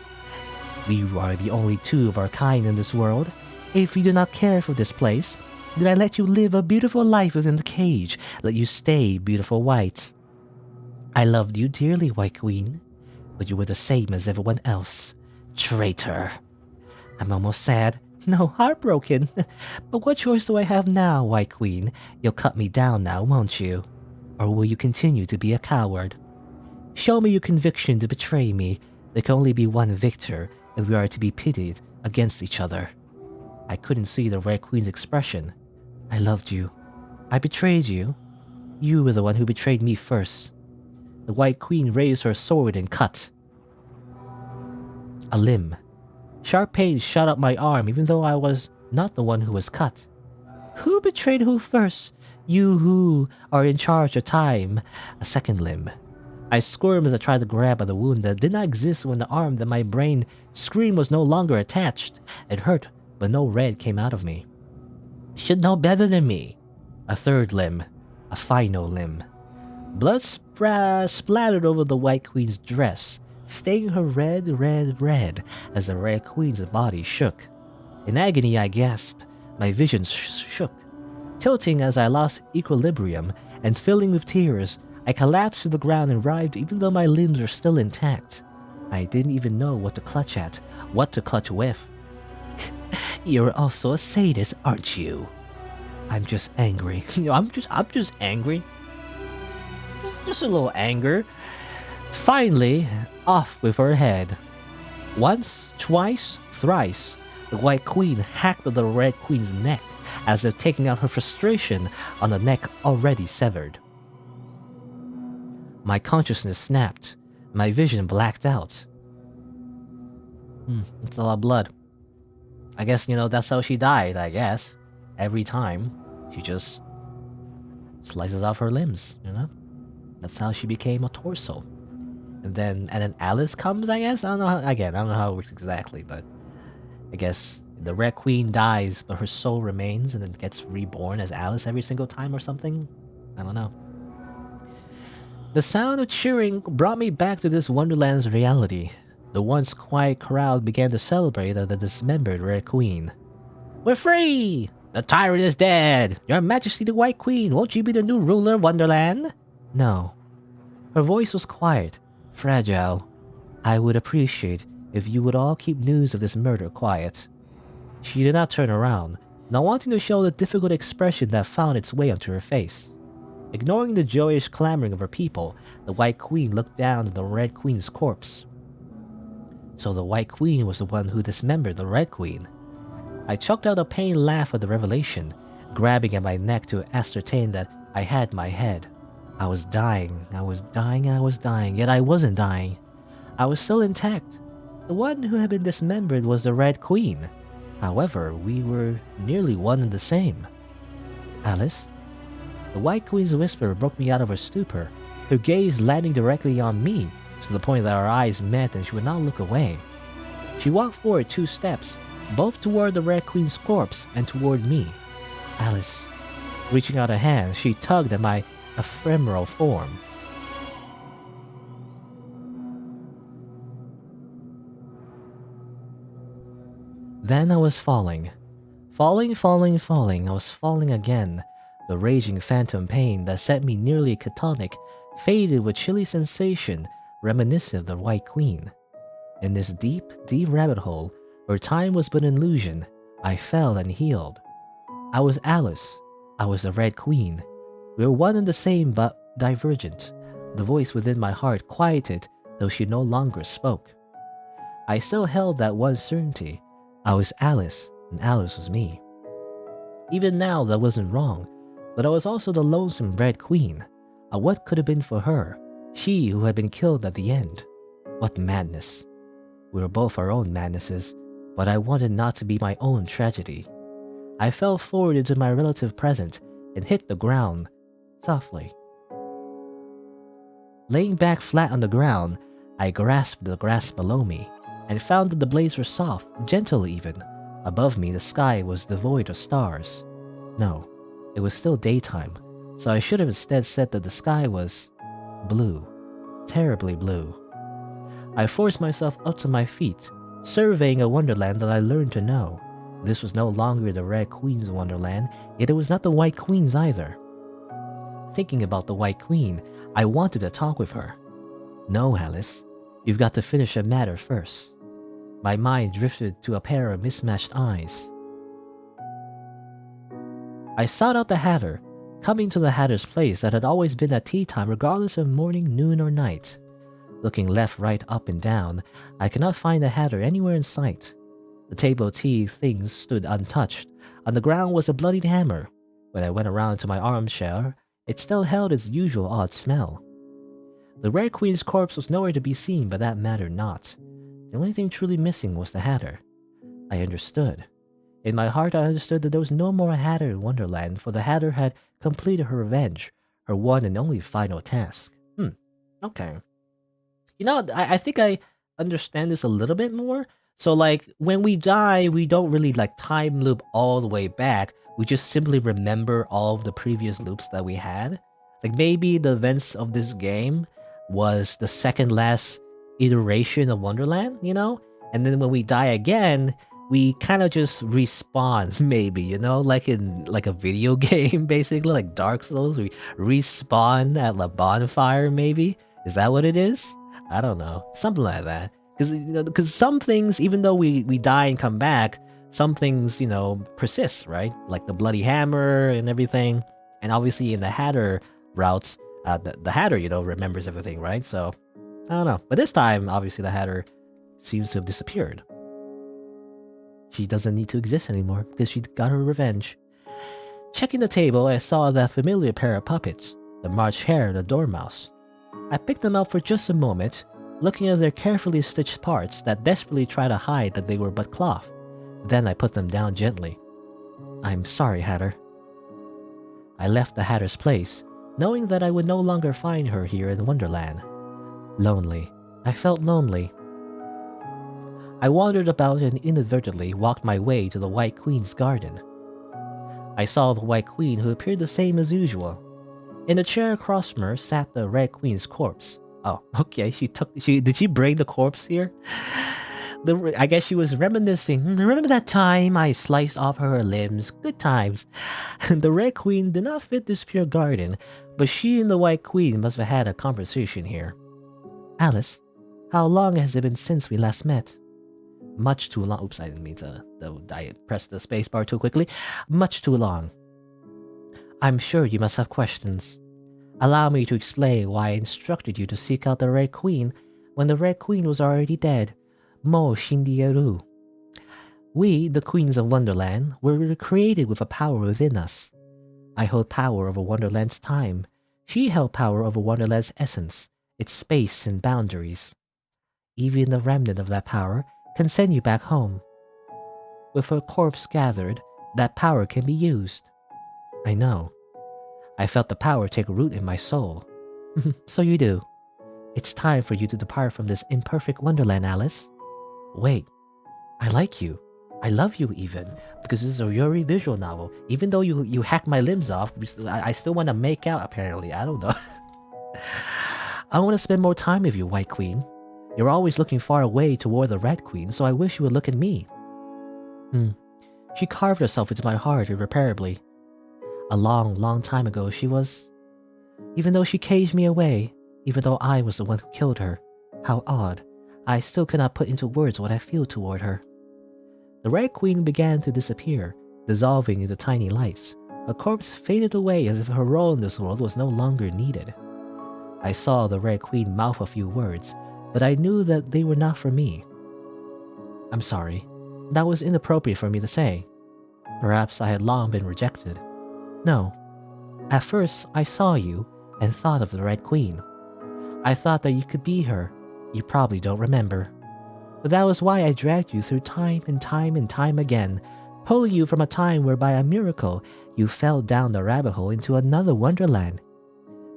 We are the only two of our kind in this world. If you do not care for this place, did I let you live a beautiful life within the cage, let you stay beautiful white? I loved you dearly, White Queen, but you were the same as everyone else. Traitor. I'm almost sad. No, heartbroken. But what choice do I have now, White Queen? You'll cut me down now, won't you? Or will you continue to be a coward? Show me your conviction to betray me. There can only be one victor if we are to be pitted against each other. I couldn't see the Red Queen's expression. I loved you. I betrayed you. You were the one who betrayed me first. The White Queen raised her sword and cut. A limb. Sharp pain shot up my arm even though I was not the one who was cut. Who betrayed who first? You who are in charge of time. A second limb. I squirmed as I tried to grab at the wound that did not exist when the arm that my brain screamed was no longer attached. It hurt, but no red came out of me. Should know better than me. A third limb. A final limb. Blood splattered over the White Queen's dress, staining her red as the Red Queen's body shook. In agony, I gasped. My vision shook. Tilting as I lost equilibrium and filling with tears, I collapsed to the ground and writhed even though my limbs were still intact. I didn't even know what to clutch at, what to clutch with. You're also a sadist, aren't you? I'm just angry. I'm just angry. Just a little anger. Finally, off with her head. Once, twice, thrice, the White Queen hacked at the Red Queen's neck, as if taking out her frustration on the neck already severed. My consciousness snapped. My vision blacked out. That's a lot of blood. I guess, that's how she died, I guess. Every time, she just slices off her limbs, That's how she became a torso. And then Alice comes, I guess? I don't know how it works exactly, but I guess the Red Queen dies, but her soul remains and then gets reborn as Alice every single time or something? I don't know. The sound of cheering brought me back to this Wonderland's reality. The once quiet crowd began to celebrate the dismembered Red Queen. We're free! The tyrant is dead! Your Majesty the White Queen, won't you be the new ruler of Wonderland? No. Her voice was quiet, fragile. I would appreciate if you would all keep news of this murder quiet. She did not turn around, not wanting to show the difficult expression that found its way onto her face. Ignoring the joyous clamoring of her people, the White Queen looked down at the Red Queen's corpse. So the White Queen was the one who dismembered the Red Queen. I choked out a pained laugh at the revelation, grabbing at my neck to ascertain that I had my head. I was dying, yet I wasn't dying. I was still intact. The one who had been dismembered was the Red Queen. However, we were nearly one and the same. Alice? The White Queen's whisper broke me out of her stupor, her gaze landing directly on me, to the point that our eyes met and she would not look away. She walked forward 2 steps, both toward the Red Queen's corpse and toward me. Alice. Reaching out a hand, she tugged at my ephemeral form. Then I was falling. Falling. I was falling again. The raging phantom pain that set me nearly catatonic faded with chilly sensation reminiscent of the White Queen. In this deep rabbit hole, where time was but an illusion, I fell and healed. I was Alice. I was the Red Queen. We were one and the same but divergent. The voice within my heart quieted, though she no longer spoke. I still held that one certainty. I was Alice, and Alice was me. Even now, that wasn't wrong, but I was also the lonesome Red Queen. What could have been for her, she who had been killed at the end? What madness. We were both our own madnesses, but I wanted not to be my own tragedy. I fell forward into my relative present and hit the ground, softly. Laying back flat on the ground, I grasped the grass below me, and found that the blades were soft, gentle even. Above me, the sky was devoid of stars. No, it was still daytime, so I should have instead said that the sky was blue, terribly blue. I forced myself up to my feet, surveying a wonderland that I learned to know. This was no longer the Red Queen's Wonderland, yet it was not the White Queen's either. Thinking about the White Queen, I wanted to talk with her. No, Alice, you've got to finish a matter first. My mind drifted to a pair of mismatched eyes. I sought out the Hatter, coming to the Hatter's place that had always been at tea time regardless of morning, noon, or night. Looking left, right, up, and down, I could not find the Hatter anywhere in sight. The table tea things stood untouched. On the ground was a bloodied hammer. When I went around to my armchair, it still held its usual odd smell. The Red Queen's corpse was nowhere to be seen, but that mattered not. The only thing truly missing was the Hatter. I understood. In my heart, I understood that there was no more Hatter in Wonderland, for the Hatter had completed her revenge, her one and only final task. Okay. I think I understand this a little bit more. So, like, when we die, we don't really, like, time loop all the way back. We just simply remember all of the previous loops that we had. Like, maybe the events of this game was the second last iteration of Wonderland, And then when we die again, we kind of just respawn, maybe, like in like a video game, basically, like Dark Souls. We respawn at the bonfire, maybe. Is that what it is? I don't know, something like that. Because some things, even though we die and come back, some things persist, right? Like the bloody hammer and everything. And obviously in the Hatter route, the Hatter, remembers everything, right? So I don't know. But this time, obviously, the Hatter seems to have disappeared. She doesn't need to exist anymore because she got her revenge. Checking the table, I saw that familiar pair of puppets, the March Hare and the Dormouse. I picked them up for just a moment, looking at their carefully stitched parts that desperately try to hide that they were but cloth. Then I put them down gently. I'm sorry, Hatter. I left the Hatter's place, knowing that I would no longer find her here in Wonderland. Lonely. I felt lonely. I wandered about and inadvertently walked my way to the White Queen's garden. I saw the White Queen, who appeared the same as usual. In a chair across from her sat the Red Queen's corpse. Oh, okay, did she bring the corpse here? I guess she was reminiscing. Remember that time I sliced off her limbs? Good times. The Red Queen did not fit this pure garden, but she and the White Queen must have had a conversation here. Alice, how long has it been since we last met? Much too long. Oops, I didn't mean to. I pressed the spacebar too quickly. Much too long. I'm sure you must have questions. Allow me to explain why I instructed you to seek out the Red Queen when the Red Queen was already dead. Mo Shindieru. We, the Queens of Wonderland, were created with a power within us. I hold power over Wonderland's time. She held power over Wonderland's essence, its space and boundaries. Even the remnant of that power can send you back home. With her corpse gathered, that power can be used. I know. I felt the power take root in my soul. So you do. It's time for you to depart from this imperfect Wonderland, Alice. Wait, I like you. I love you even, because this is a Yuri visual novel. Even though you hacked my limbs off, I still want to make out, apparently. I don't know. I want to spend more time with you, White Queen. You're always looking far away toward the Red Queen, so I wish you would look at me. She carved herself into my heart irreparably. A long, long time ago she was... Even though she caged me away, even though I was the one who killed her, how odd, I still could not put into words what I feel toward her. The Red Queen began to disappear, dissolving into tiny lights. Her corpse faded away as if her role in this world was no longer needed. I saw the Red Queen mouth a few words, but I knew that they were not for me. I'm sorry. That was inappropriate for me to say. Perhaps I had long been rejected. No. At first, I saw you and thought of the Red Queen. I thought that you could be her. You probably don't remember. But that was why I dragged you through time and time and time again, pulling you from a time where by a miracle you fell down the rabbit hole into another Wonderland.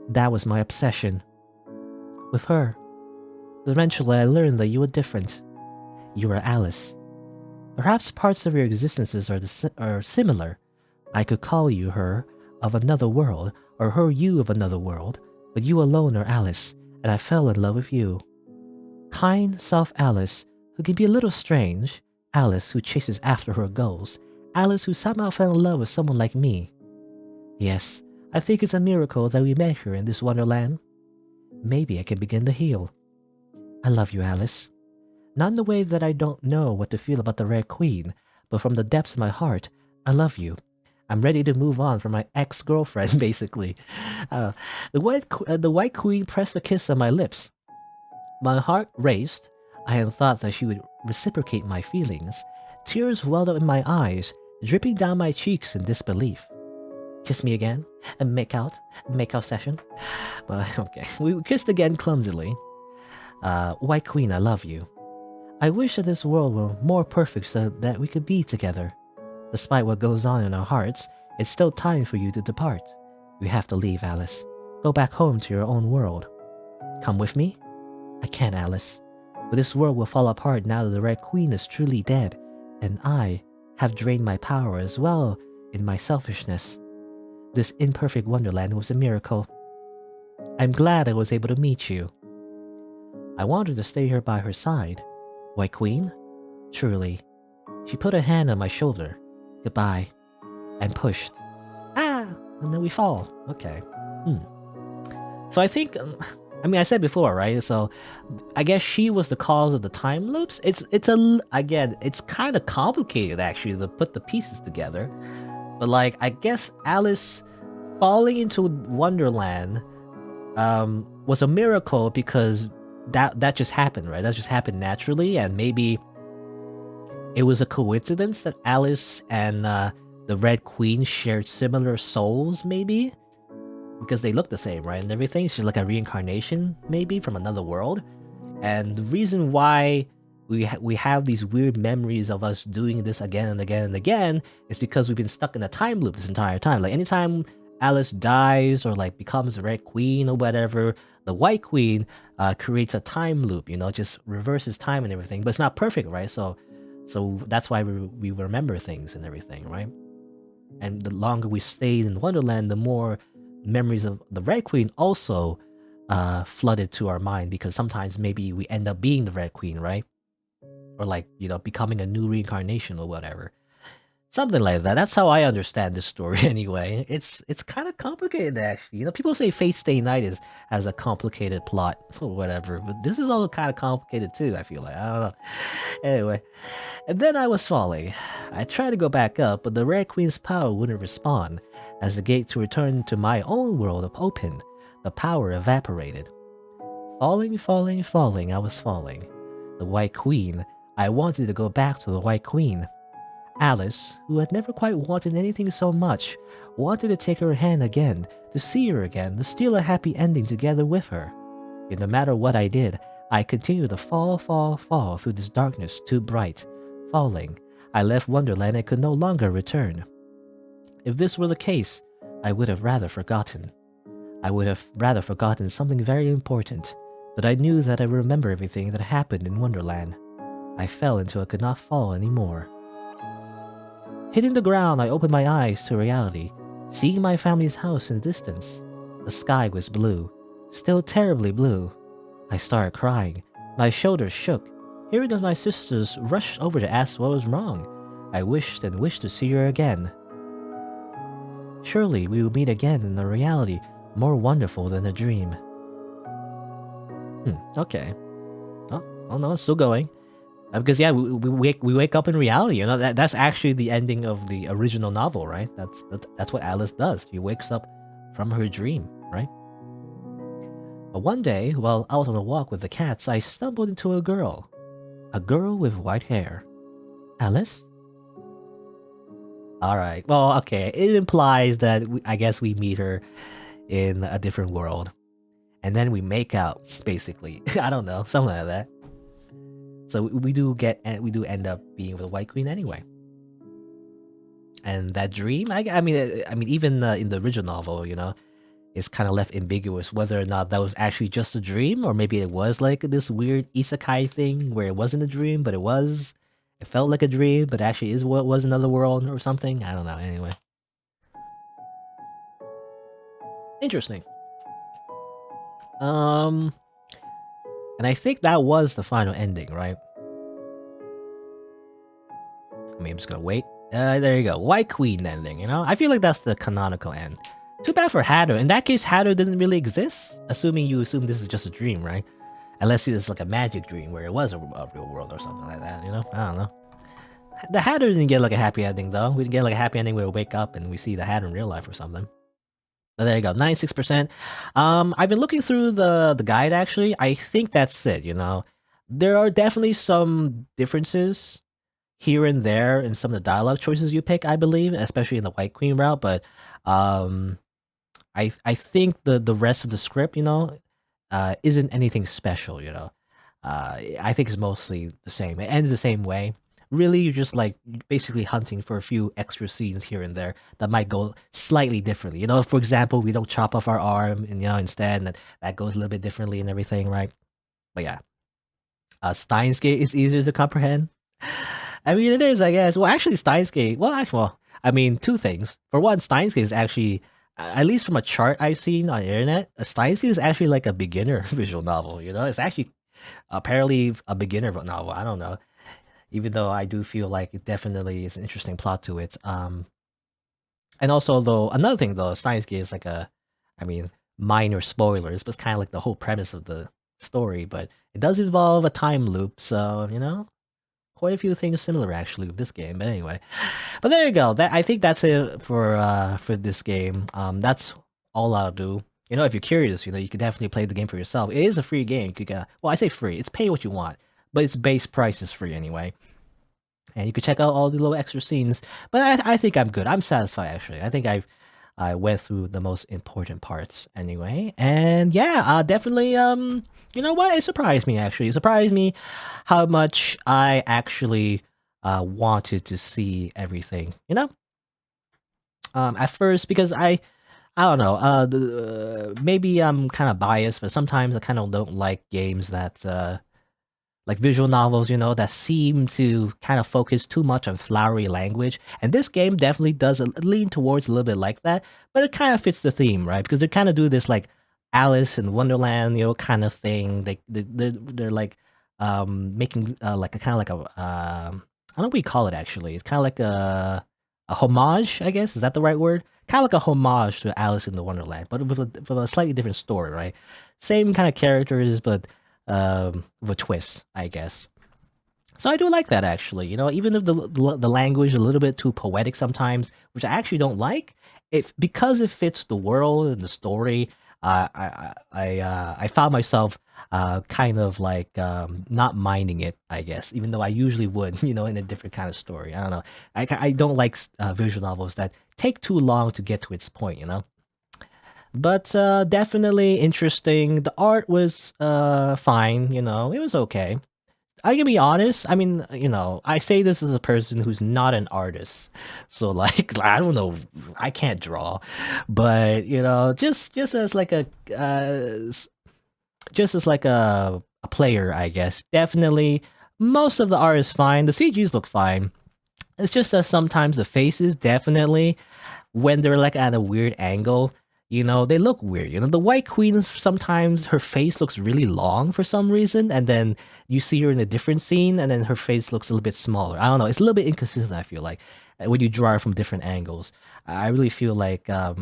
That was my obsession. With her. Eventually I learned that you were different. You were Alice. Perhaps parts of your existences are similar. I could call you her of another world, or her you of another world, but you alone are Alice, and I fell in love with you. Kind, soft Alice, who can be a little strange, Alice who chases after her goals. Alice who somehow fell in love with someone like me. Yes, I think it's a miracle that we met here in this Wonderland. Maybe I can begin to heal. I love you, Alice. Not in the way that I don't know what to feel about the Red Queen, but from the depths of my heart, I love you. I'm ready to move on from my ex-girlfriend, basically. Uh, the White Queen pressed a kiss on my lips. My heart raced. I had thought that she would reciprocate my feelings. Tears welled up in my eyes, dripping down my cheeks in disbelief. Kiss me again? And make out session? Well, okay. We kissed again clumsily. White Queen, I love you. I wish that this world were more perfect so that we could be together. Despite what goes on in our hearts, it's still time for you to depart. You have to leave, Alice. Go back home to your own world. Come with me? I can't, Alice. But this world will fall apart now that the Red Queen is truly dead, and I have drained my power as well in my selfishness. This imperfect Wonderland was a miracle. I'm glad I was able to meet you. I wanted to stay here by her side. White Queen? Truly. She put a hand on my shoulder. Goodbye. And pushed. Ah! And then we fall. Okay. So I think... I said before, right? So I guess she was the cause of the time loops. It's kind of complicated actually to put the pieces together. But like, I guess Alice falling into Wonderland was a miracle because that just happened, right? That just happened naturally, and maybe it was a coincidence that Alice and the Red Queen shared similar souls, maybe? Because they look the same, right? And everything. She's like a reincarnation, maybe, from another world. And the reason why we have these weird memories of us doing this again and again and again is because we've been stuck in a time loop this entire time. Like, anytime Alice dies or like becomes a Red Queen or whatever, the White Queen creates a time loop, just reverses time and everything. But it's not perfect, right? So that's why we remember things and everything, right? And the longer we stayed in Wonderland, the more memories of the Red Queen also flooded to our mind, because sometimes maybe we end up being the Red Queen, right? Or like, becoming a new reincarnation or whatever. Something like that. That's how I understand this story anyway. It's kind of complicated actually. People say Fate Stay Night has a complicated plot or whatever, but this is all kind of complicated too, I feel like. I don't know. Anyway, and then I was falling. I tried to go back up, but the Red Queen's power wouldn't respond. As the gate to return to my own world opened, the power evaporated. Falling, I was falling. The White Queen. I wanted to go back to the White Queen. Alice, who had never quite wanted anything so much, wanted to take her hand again, to see her again, to steal a happy ending together with her. Yet no matter what I did, I continued to fall through this darkness too bright. Falling, I left Wonderland and could no longer return. If this were the case, I would have rather forgotten. I would have rather forgotten something very important, but I knew that I would remember everything that happened in Wonderland. I fell until I could not fall anymore. Hitting the ground, I opened my eyes to reality, seeing my family's house in the distance. The sky was blue, still terribly blue. I started crying. My shoulders shook, hearing as my sisters rushed over to ask what was wrong. I wished and wished to see her again. Surely we would meet again in a reality more wonderful than a dream. Okay. Oh no, it's still going. Because yeah, we wake up in reality. That's actually the ending of the original novel, right? That's what Alice does. She wakes up from her dream, right? But one day, while out on a walk with the cats, I stumbled into a girl with white hair. Alice? All right. Well, okay. It implies that I guess we meet her in a different world, and then we make out. Basically, I don't know, something like that. So we do end up being with the White Queen anyway. And that dream, I mean, even in the original novel, it's kind of left ambiguous whether or not that was actually just a dream, or maybe it was like this weird isekai thing where it wasn't a dream, but it felt like a dream, but actually was another world or something. I don't know. Anyway, interesting. And I think that was the final ending, right? I mean, I'm just gonna wait. There you go. White Queen ending, you know? I feel like that's the canonical end. Too bad for Hatter. In that case, Hatter didn't really exist. Assuming you assume this is just a dream, right? Unless it's like a magic dream where it was a real world or something like that, you know? I don't know. The Hatter didn't get like a happy ending though. We didn't get like a happy ending where we wake up and we see the Hatter in real life or something. But there you go, 96%. I've been looking through the guide actually. I think that's it, you know. There are definitely some differences here and there in some of the dialogue choices you pick, I believe, especially in the White Queen route, but I think the rest of the script, you know, isn't anything special, you know. I think it's mostly the same. It ends the same way. Really, you're just like basically hunting for a few extra scenes here and there that might go slightly differently. You know, for example, we don't chop off our arm, and you know, instead that goes a little bit differently and everything, right? But yeah, Steins Gate is easier to comprehend. I mean, it is, I guess. Well, actually, Steins Gate. Well, I mean, two things. For one, Steins Gate is actually, at least from a chart I've seen on the internet, Steins Gate is actually like a beginner visual novel. You know, it's actually apparently a beginner novel. I don't know, even though I do feel like it definitely is an interesting plot to it. And also, though, another thing though, Steins Gate is like I mean, minor spoilers, but it's kind of like the whole premise of the story. But it does involve a time loop, so you know, quite a few things similar actually with this game. But anyway, but there you go. I think that's it for this game. That's all I'll do. You know, if you're curious, you know, you can definitely play the game for yourself. It is a free game. You could, well, I say free. It's pay what you want, but its base price is free anyway. And you can check out all the little extra scenes. But I think I'm good. I'm satisfied actually. I think I went through the most important parts anyway. And yeah, definitely you know what? It surprised me actually. It surprised me how much I actually wanted to see everything, you know? At first because I don't know, maybe I'm kind of biased, but sometimes I kind of don't like games that like visual novels, you know, that seem to kind of focus too much on flowery language. And this game definitely does lean towards a little bit like that, but it kind of fits the theme, right? Because they kind of do this like Alice in Wonderland, you know, kind of thing. They're like making like a kind of like a I don't know what you call it actually. It's kind of like a homage, I guess. Is that the right word? Kind of like a homage to Alice in the Wonderland, but with a slightly different story, right? Same kind of characters, but with a twist, I guess. So I do like that actually. You know, even if the language is a little bit too poetic sometimes, which I actually don't like, if because it fits the world and the story, I found myself kind of like not minding it, I guess, even though I usually would, you know, in a different kind of story. I don't know. I don't like visual novels that take too long to get to its point, you know. But definitely interesting. The art was fine, you know, it was okay. I can be honest. I mean, you know, I say this as a person who's not an artist, so like I don't know, I can't draw, but you know, just as like just as like a player, I guess. Definitely, most of the art is fine. The CGs look fine. It's just that sometimes the faces definitely when they're like at a weird angle, you know, they look weird. You know, the White Queen sometimes her face looks really long for some reason, and then you see her in a different scene, and then her face looks a little bit smaller. I don't know. It's a little bit inconsistent. I feel like when you draw her from different angles. I really feel like I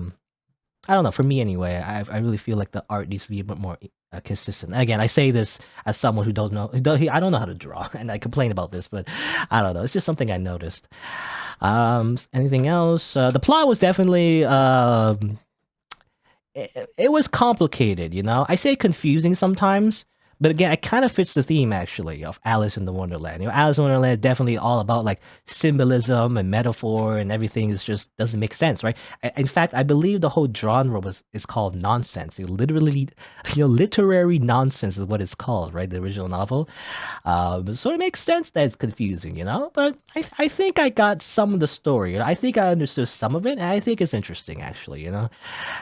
don't know. For me anyway, I really feel like the art needs to be a bit more consistent. Again, I say this as someone who doesn't know. I don't know how to draw, and I complain about this, but I don't know. It's just something I noticed. Anything else? The plot was definitely it was complicated, you know. I say confusing sometimes, but again, it kind of fits the theme actually of Alice in the Wonderland. You know, Alice in Wonderland is definitely all about like symbolism and metaphor, and everything is just doesn't make sense, right? In fact, I believe the whole genre is called nonsense. You literally, you know, literary nonsense is what it's called, right? The original novel. So it makes sense that it's confusing, you know. But I think I got some of the story. You know? I think I understood some of it, and I think it's interesting actually. You know,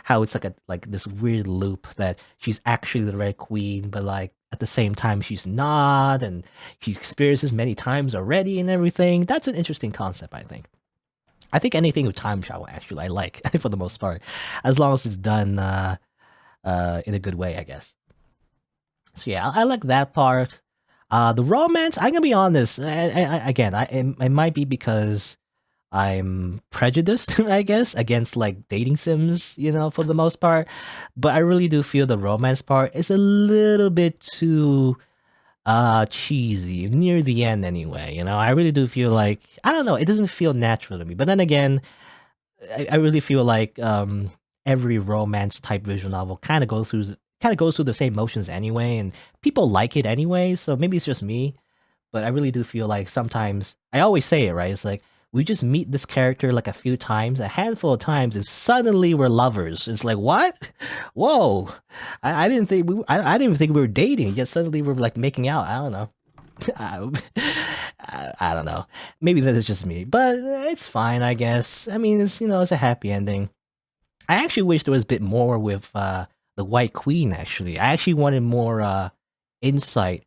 how it's like this weird loop that she's actually the Red Queen, but like at the same time she's not, and she experiences many times already and everything. That's an interesting concept, I think. I think anything with time travel actually I like for the most part, as long as it's done in a good way, I guess. So yeah, I like that part. The romance, I'm gonna be honest. Again, it might be because I'm prejudiced, I guess, against like dating sims, for the most part. But I really do feel the romance part is a little bit too cheesy near the end anyway. I really do feel like I don't know, it doesn't feel natural to me. But then again, I really feel like every romance type visual novel kind of goes through the same motions anyway, and people like it anyway. So maybe it's just me, but I really do feel like sometimes I always say it, right? It's like we just meet this character like a few times, a handful of times, and suddenly we're lovers. It's like what? Whoa! I didn't think I didn't even think we were dating. Yet suddenly we're like making out. I don't know. I, I don't know. Maybe that is just me, but it's fine, I guess. I mean, it's a happy ending. I actually wish there was a bit more with the White Queen. Actually, I actually wanted more insight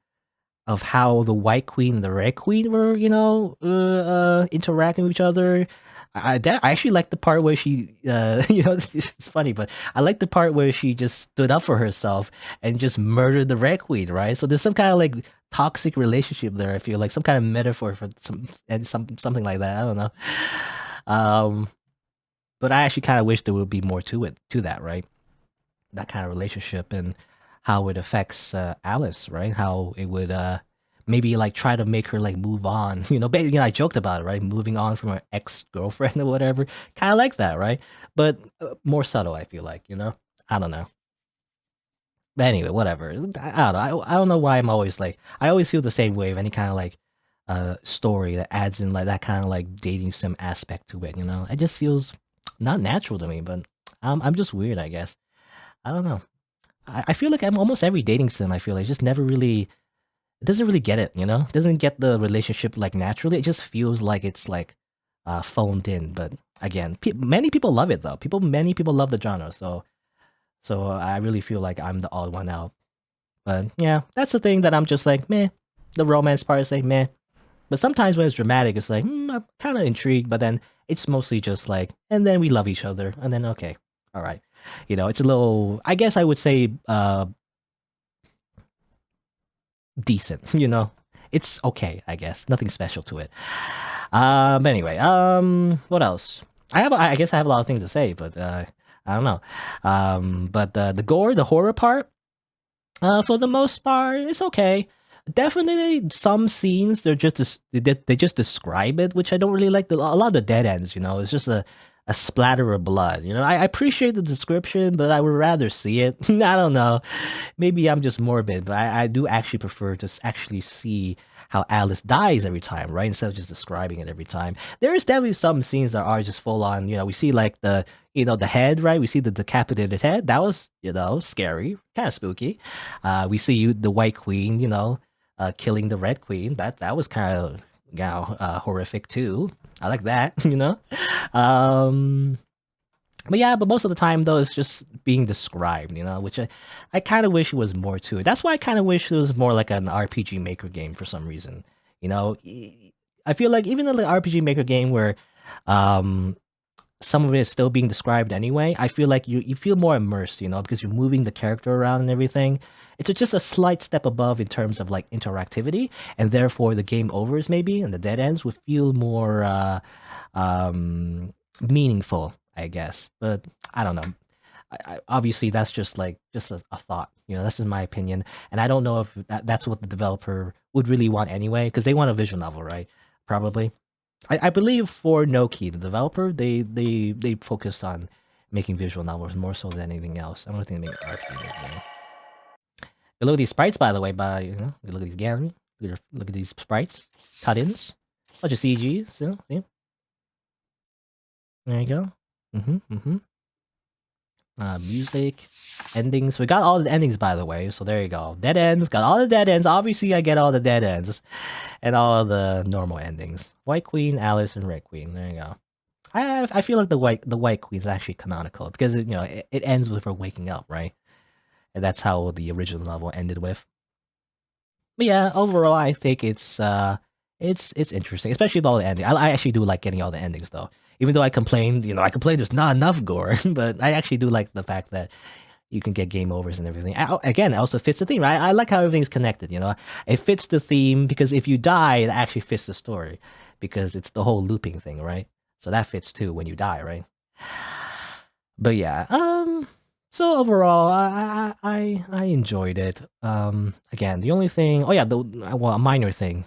of how the White Queen and the Red Queen were, interacting with each other. I actually like the part where she, it's funny, but I like the part where she just stood up for herself and just murdered the Red Queen, right? So there's some kind of like toxic relationship there. I feel like some kind of metaphor for something like that. I don't know. Um, but I actually kind of wish there would be more to that, right? That kind of relationship and how it affects Alice, right? How it would maybe like try to make her like move on. I joked about it, right? Moving on from her ex girlfriend or whatever. Kind of like that, right? But more subtle, I feel like. I don't know. But anyway, whatever. I don't know. I don't know why I'm always like I always feel the same way of any kind of like story that adds in like that kind of like dating sim aspect to it. It just feels not natural to me. But I'm just weird, I guess. I don't know. I feel like I'm almost every dating sim. I feel like just never really it doesn't really get it. It doesn't get the relationship like naturally. It just feels like it's like phoned in. But again, many people love it though. Many people love the genre. So I really feel like I'm the odd one out. But yeah, that's the thing that I'm just like meh. The romance part is like meh. But sometimes when it's dramatic, it's like I'm kind of intrigued. But then it's mostly just like, and then we love each other, and then okay, all right. It's a little. I guess I would say decent. It's okay. I guess nothing special to it. But anyway, what else? I guess I have a lot of things to say, but I don't know. But the gore, the horror part, for the most part, it's okay. Definitely some scenes they just describe it, which I don't really like. A lot of the dead ends, it's just a splatter of blood. I appreciate the description, but I would rather see it. I don't know. Maybe I'm just morbid, but I do actually prefer to actually see how Alice dies every time, right? Instead of just describing it every time. There is definitely some scenes that are just full on. We see like the head, right? We see the decapitated head. That was, scary, kind of spooky. We see the White Queen, killing the Red Queen. That was kind of horrific too. I like that, Um, but yeah, but most of the time though, it's just being described, which I kind of wish was more to it. That's why I kind of wish there was more like an RPG Maker game for some reason. I feel like even in the RPG Maker game where some of it is still being described anyway, I feel like you feel more immersed, because you're moving the character around and everything. It's just a slight step above in terms of like interactivity, and therefore the game overs maybe and the dead ends would feel more meaningful, I guess. But I don't know. Obviously, that's just like just a thought. That's just my opinion, and I don't know if that's what the developer would really want anyway, because they want a visual novel, right? Probably. I believe for Noki, the developer, they focused on making visual novels more so than anything else. I don't think they make RPG game. Look at these sprites, by the way. Look at these gallery. Look at these sprites, cut-ins, bunch of CGs. See? There you go. Music, endings. We got all the endings, by the way. So there you go. Dead ends. Got all the dead ends. Obviously, I get all the dead ends, and all the normal endings. White Queen, Alice, and Red Queen. There you go. I feel like the White Queen is actually canonical because it ends with her waking up, right? And that's how the original novel ended with. But yeah, overall, I think it's interesting, especially with all the endings. I actually do like getting all the endings though. Even though I complained there's not enough gore, but I actually do like the fact that you can get game overs and everything. Again, it also fits the theme, right? I like how everything's connected, you know? It fits the theme because if you die, it actually fits the story because it's the whole looping thing, right? So that fits too when you die, right? But yeah, so overall, I enjoyed it. Again, the only thing, oh yeah, well, a minor thing.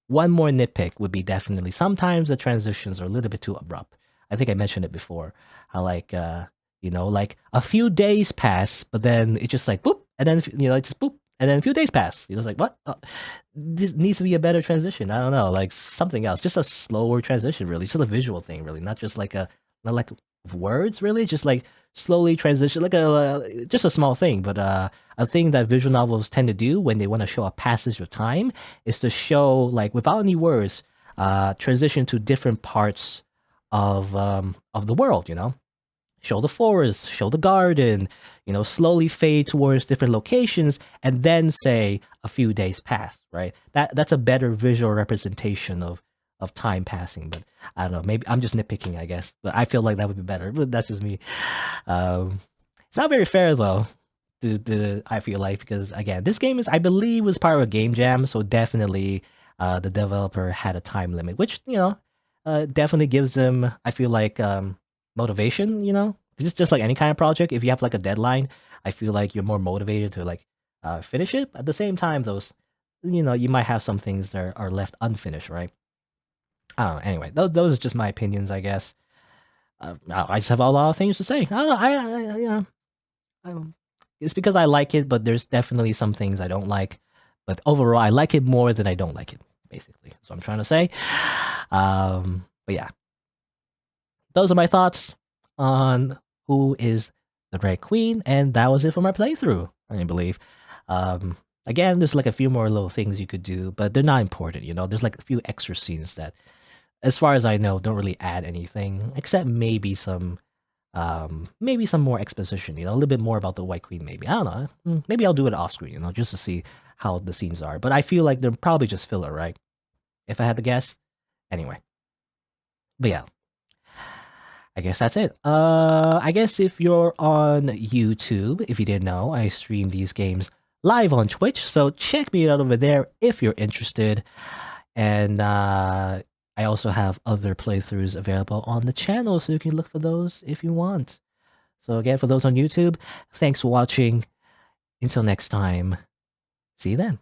One more nitpick would be definitely sometimes the transitions are a little bit too abrupt. I think I mentioned it before. How like you know, like a few days pass, but then it just like boop, and then you know, it just boop, and then a few days pass. You know, it's like what? Oh, this needs to be a better transition. I don't know, like something else, just a slower transition, really, just a visual thing, really, not just like not like words, really, just like slowly transition, like a just a small thing, but a thing that visual novels tend to do when they want to show a passage of time is to show like without any words, transition to different parts of the world. You know, show the forest, show the garden. You know, slowly fade towards different locations, and then say a few days pass. Right. That's a better visual representation of time passing. But I don't know. Maybe I'm just nitpicking, I guess. But I feel like that would be better. But that's just me. It's not very fair though. I feel like because again, this game is I believe was part of a game jam, so definitely the developer had a time limit, which you know definitely gives them I feel like motivation. You know, it's just like any kind of project. If you have like a deadline, I feel like you're more motivated to like finish it. At the same time, those you know you might have some things that are left unfinished, right? I don't know. Anyway, those are just my opinions, I guess. I just have a lot of things to say. I don't know. You know, I, it's because I like it, but there's definitely some things I don't like. But overall, I like it more than I don't like it. Basically, that's what I'm trying to say. But yeah, those are my thoughts on who is the Red Queen, and that was it for my playthrough. I believe. Again, there's like a few more little things you could do, but they're not important. You know, there's like a few extra scenes that as far as I know, don't really add anything except maybe some more exposition. You know, a little bit more about the White Queen. Maybe I don't know. Maybe I'll do it off screen. You know, just to see how the scenes are. But I feel like they're probably just filler, right? If I had to guess. Anyway, but yeah, I guess that's it. I guess if you're on YouTube, if you didn't know, I stream these games live on Twitch, so check me out over there if you're interested. And I also have other playthroughs available on the channel, so you can look for those if you want. So again, for those on YouTube, thanks for watching. Until next time, see you then.